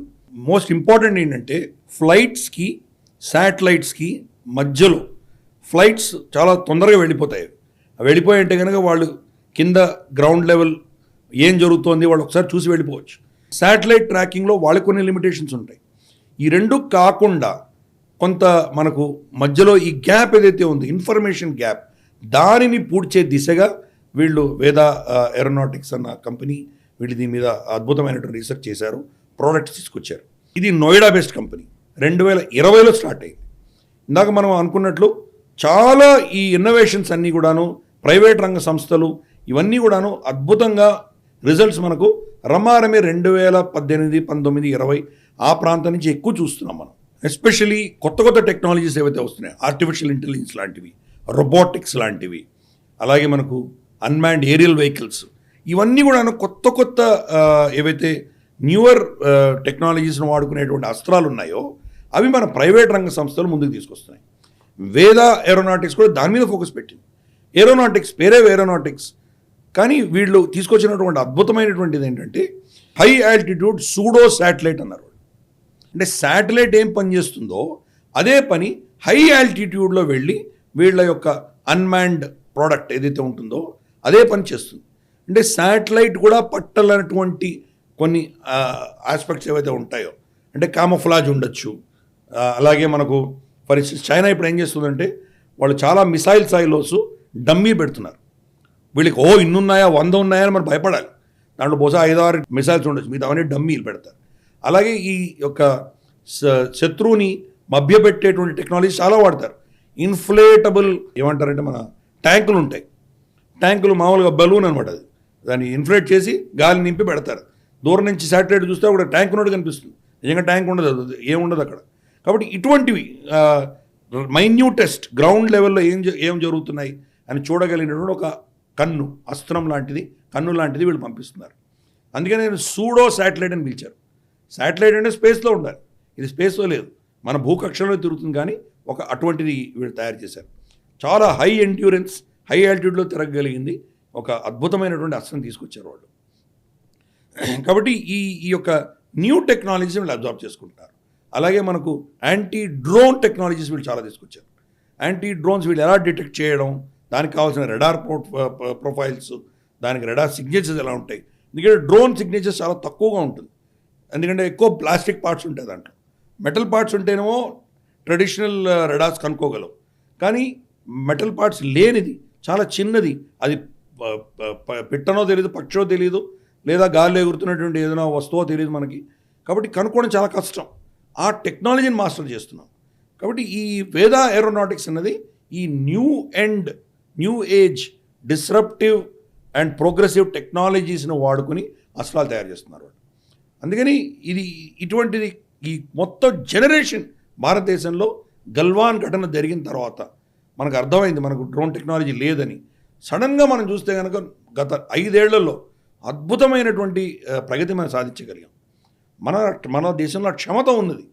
మోస్ట్ ఇంపార్టెంట్ ఏంటంటే ఫ్లైట్స్కి, శాటిలైట్స్కి మధ్యలో ఫ్లైట్స్ చాలా తొందరగా వెళ్ళిపోతాయి. వెళ్ళిపోయి అంటే కనుక వాళ్ళు కింద గ్రౌండ్ లెవెల్ ఏం జరుగుతోంది వాళ్ళు ఒకసారి చూసి వెళ్ళిపోవచ్చు. శాటిలైట్ ట్రాకింగ్లో వాళ్ళకి కొన్ని లిమిటేషన్స్ ఉంటాయి. ఈ రెండు కాకుండా కొంత మనకు మధ్యలో ఈ గ్యాప్ ఏదైతే ఉంది, ఇన్ఫర్మేషన్ గ్యాప్, దానిని పూడ్చే దిశగా వీళ్ళు వేదా ఏరోనాటిక్స్ అన్న కంపెనీ వీళ్ళు దీని మీద అద్భుతమైనటువంటి రీసెర్చ్ చేశారు, ప్రోడక్ట్స్ తీసుకొచ్చారు. ఇది నోయిడా బేస్డ్ కంపెనీ, 2020లో స్టార్ట్ అయింది. ఇందాక మనం అనుకున్నట్లు చాలా ఈ ఇన్నోవేషన్స్ అన్నీ కూడాను ప్రైవేట్ రంగ సంస్థలు ఇవన్నీ కూడాను అద్భుతంగా రిజల్ట్స్ మనకు రమారమే 2018, 19, 20 ఆ ప్రాంతం నుంచి ఎక్కువ చూస్తున్నాం మనం. ఎస్పెషలీ కొత్త కొత్త టెక్నాలజీస్ ఏవైతే వస్తున్నాయి, ఆర్టిఫిషియల్ ఇంటెలిజెన్స్ లాంటివి, రోబోటిక్స్ లాంటివి, అలాగే మనకు అన్మాన్డ్ ఏరియల్ వెహికల్స్, ఇవన్నీ కూడా కొత్త కొత్త ఏవైతే న్యూవర్ టెక్నాలజీస్ను వాడుకునేటువంటి అస్త్రాలు ఉన్నాయో అవి మన ప్రైవేట్ రంగ సంస్థలు ముందుకు తీసుకొస్తున్నాయి. వేదా ఏరోనాటిక్స్ కూడా దాని మీద ఫోకస్ పెట్టింది. ఏరోనాటిక్స్ పేరే ఏరోనాటిక్స్, కానీ వీళ్ళు తీసుకొచ్చినటువంటి అద్భుతమైనటువంటిది ఏంటంటే హై ఆల్టిట్యూడ్ సూడో శాటిలైట్ అన్నారు. అంటే శాటిలైట్ ఏం పని చేస్తుందో అదే పని హై ఆల్టిట్యూడ్లో వెళ్ళి వీళ్ళ యొక్క అన్మాన్డ్ ప్రోడక్ట్ ఏదైతే ఉంటుందో అదే పని చేస్తుంది. అంటే శాటిలైట్ కూడా పట్టాలన్నటువంటి కొన్ని ఆస్పెక్ట్స్ ఏవైతే ఉంటాయో, అంటే కామఫ్లాజ్ ఉండొచ్చు. అలాగే మనకు ఫర్ ఇన్స్టెన్స్ చైనా ఇప్పుడు ఏం చేస్తుందంటే వాళ్ళు చాలా మిసైల్ సైలోస్ డమ్మీ పెడుతున్నారు. వీళ్ళకి ఇన్నున్నాయా 100 ఉన్నాయా అని మనం భయపడాలి. దాంట్లో బహుశా 5-6 మిసైల్స్ ఉండొచ్చు, మిగతా అవన్నీ డమ్మీలు పెడతారు. అలాగే ఈ యొక్క శత్రువుని మభ్యపెట్టేటువంటి టెక్నాలజీ చాలా వాడతారు. ఇన్ఫ్లేటబుల్ ఏమంటారంటే మన ట్యాంకులు ఉంటాయి, ట్యాంకులు మామూలుగా బలూన్ అనమాట, అది దాన్ని ఇన్ఫ్లేట్ చేసి గాలి నింపి పెడతారు. దూరం నుంచి శాటిలైట్ చూస్తే ఒక ట్యాంక్ ఉన్నట్టు కనిపిస్తుంది, నిజంగా ట్యాంక్ ఉండదు, అది ఏముండదు అక్కడ. కాబట్టి ఇటువంటివి మైన్యూటెస్ట్ గ్రౌండ్ లెవెల్లో ఏం జరుగుతున్నాయి అని చూడగలిగినటువంటి ఒక అస్త్రం లాంటిది, కన్ను లాంటిది వీళ్ళు పంపిస్తున్నారు. అందుకని నేను సూడో శాటిలైట్ అని పిలిచారు. శాటిలైట్ అంటే స్పేస్లో ఉండాలి, ఇది స్పేస్లో లేదు, మన భూకక్షలో తిరుగుతుంది. కానీ అటువంటిది వీళ్ళు తయారు చేశారు. చాలా హై ఎండ్యూరెన్స్, హై ఆల్టిట్యూడ్లో తిరగగలిగింది ఒక అద్భుతమైనటువంటి అస్త్రం తీసుకొచ్చారు వాళ్ళు. కాబట్టి ఈ యొక్క న్యూ టెక్నాలజీస్ వీళ్ళు అబ్జర్వ్ చేసుకుంటున్నారు. అలాగే మనకు యాంటీ డ్రోన్ టెక్నాలజీస్ వీళ్ళు చాలా తీసుకొచ్చారు. యాంటీ డ్రోన్స్ వీళ్ళు ఎలా డిటెక్ట్ చేయడం, దానికి కావాల్సిన రెడార్ ప్రొఫైల్స్, దానికి రెడార్ సిగ్నేచర్స్ ఎలా ఉంటాయి. ఎందుకంటే డ్రోన్ సిగ్నేచర్స్ చాలా తక్కువగా ఉంటుంది, ఎందుకంటే ఎక్కువ ప్లాస్టిక్ పార్ట్స్ ఉంటాయి దాంట్లో. మెటల్ పార్ట్స్ ఉంటేనేమో ట్రెడిషనల్ రెడార్స్ కనుక్కోగలవు, కానీ మెటల్ పార్ట్స్ లేనిది చాలా చిన్నది, అది పిట్టనో తెలియదు, పక్షో తెలియదు, లేదా గాల్లో ఎగురుతున్నటువంటి ఏదైనా వస్తువో తెలియదు మనకి. కాబట్టి కనుక్కోవడం చాలా కష్టం. ఆ టెక్నాలజీని మాస్టర్ చేస్తున్నాం. కాబట్టి ఈ వేదా ఏరోనాటిక్స్ అన్నది ఈ new age disruptive and progressive టెక్నాలజీస్ను వాడుకుని అస్త్రాలు తయారు చేస్తున్నారు వాళ్ళు. అందుకని ఇటువంటిది ఈ మొత్తం జనరేషన్ భారతదేశంలో గల్వాన్ ఘటన జరిగిన తర్వాత మనకు అర్థమైంది మనకు డ్రోన్ టెక్నాలజీ లేదని. సడన్గా మనం చూస్తే కనుక గత 5 ఏళ్లలో అద్భుతమైనటువంటి ప్రగతి మనం సాధించగలిగాం. మన దేశంలో క్షమత ఉన్నది,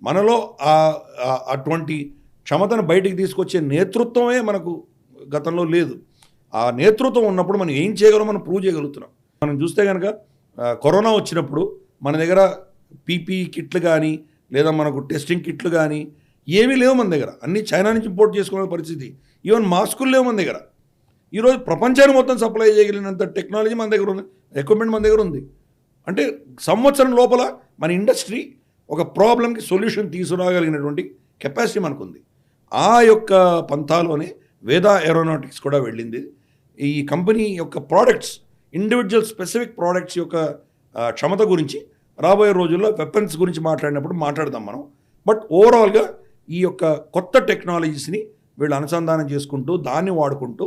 మనలో అటువంటి క్షమతను బయటికి తీసుకొచ్చే నేతృత్వమే మనకు గతంలో లేదు. ఆ నేతృత్వం ఉన్నప్పుడు మనం ఏం చేయగలం మనం ప్రూవ్ చేయగలుగుతున్నాం. మనం చూస్తే కనుక కరోనా వచ్చినప్పుడు మన దగ్గర పీపీఈ కిట్లు కానీ లేదా మనకు టెస్టింగ్ కిట్లు కానీ ఏమీ లేవు మన దగ్గర, అన్నీ చైనా నుంచి ఇంపోర్ట్ చేసుకునే పరిస్థితి. ఈవెన్ మాస్కులు లేవు మన దగ్గర. ఈరోజు ప్రపంచాన్ని మొత్తం సప్లై చేయగలిగినంత టెక్నాలజీ మన దగ్గర ఉంది, ఎక్విప్మెంట్ మన దగ్గర ఉంది. అంటే సంవత్సరం లోపల మన ఇండస్ట్రీ ఒక ప్రాబ్లంకి సొల్యూషన్ తీసుకురాగలిగినటువంటి కెపాసిటీ మనకుంది. ఆ యొక్క పంథాలోనే వేదా ఏరోనాటిక్స్ కూడా వెళ్ళింది. ఈ కంపెనీ యొక్క ప్రోడక్ట్స్, ఇండివిజువల్ స్పెసిఫిక్ ప్రోడక్ట్స్ యొక్క క్షమత గురించి రాబోయే రోజుల్లో వెపన్స్ గురించి మాట్లాడదాం మనం. బట్ ఓవరాల్గా ఈ యొక్క కొత్త టెక్నాలజీస్ని వీళ్ళు అనుసంధానం చేసుకుంటూ దాన్ని వాడుకుంటూ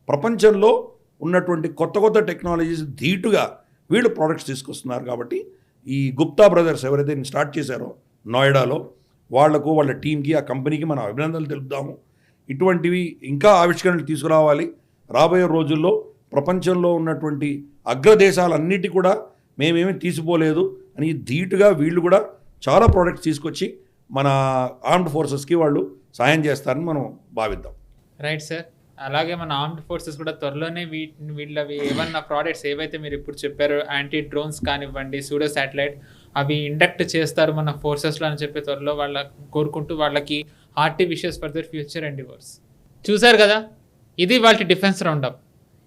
ప్రపంచంలో ఉన్నటువంటి కొత్త టెక్నాలజీస్ ధీటుగా వీళ్ళు ప్రోడక్ట్స్ తీసుకొస్తున్నారు. కాబట్టి ఈ గుప్తా బ్రదర్స్ ఎవరైతే స్టార్ట్ చేశారో నోయిడాలో, వాళ్లకు వాళ్ళ టీంకి ఆ కంపెనీకి మనం అభినందనలు తెలుపుదాము. ఇటువంటివి ఇంకా ఆవిష్కరణలు తీసుకురావాలి. రాబోయే రోజుల్లో ప్రపంచంలో ఉన్నటువంటి అగ్రదేశాలన్నిటి కూడా మేమేమీ తీసిపోలేదు అని ధీటుగా వీళ్ళు కూడా చాలా ప్రోడక్ట్స్ తీసుకొచ్చి మన ఆర్మ్డ్ ఫోర్సెస్కి వాళ్ళు సాయం చేస్తారని మనం భావిద్దాం. Right sir. అలాగే మన ఆర్మ్డ్ ఫోర్సెస్ కూడా త్వరలోనే వీళ్ళవి ఏమన్నా ప్రోడక్ట్స్ ఏవైతే మీరు ఇప్పుడు చెప్పారో యాంటీ డ్రోన్స్ కానివ్వండి, సూడో శాటిలైట్, అవి ఇండక్ట్ చేస్తారు మన ఫోర్సెస్లో అని చెప్పి త్వరలో వాళ్ళ కోరుకుంటూ వాళ్ళకి hearty wishes for their future and divorce. చూసారు కదా, ఇది వాళ్ళ డిఫెన్స్ రౌండప్.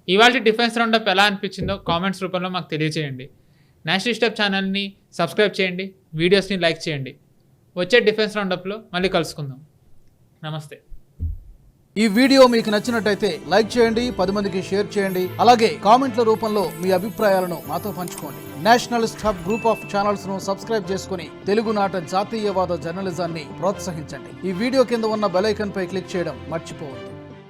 ఇవాళ డిఫెన్స్ రౌండప్ ఎలా అనిపించిందో కామెంట్స్ రూపంలో మాకు తెలియజేయండి. నేషనల్ స్టెప్ ఛానల్ని సబ్స్క్రైబ్ చేయండి, వీడియోస్ని లైక్ చేయండి. వచ్చే డిఫెన్స్ రౌండప్లో మళ్ళీ కలుసుకుందాం. నమస్తే. ఈ వీడియో మీకు నచ్చినట్టయితే లైక్ చేయండి, 10 మందికి షేర్ చేయండి. అలాగే కామెంట్ల రూపంలో మీ అభిప్రాయాలను మాతో పంచుకోండి. Nationalist hub group of channels ను సబ్స్క్రైబ్ చేసుకుని తెలుగునాట జాతీయవాద జర్నలిజాన్ని ప్రోత్సహించండి. ఈ వీడియో కింద ఉన్న బెల్ ఐకాన్ పై క్లిక్ చేయడం మర్చిపోవద్దు.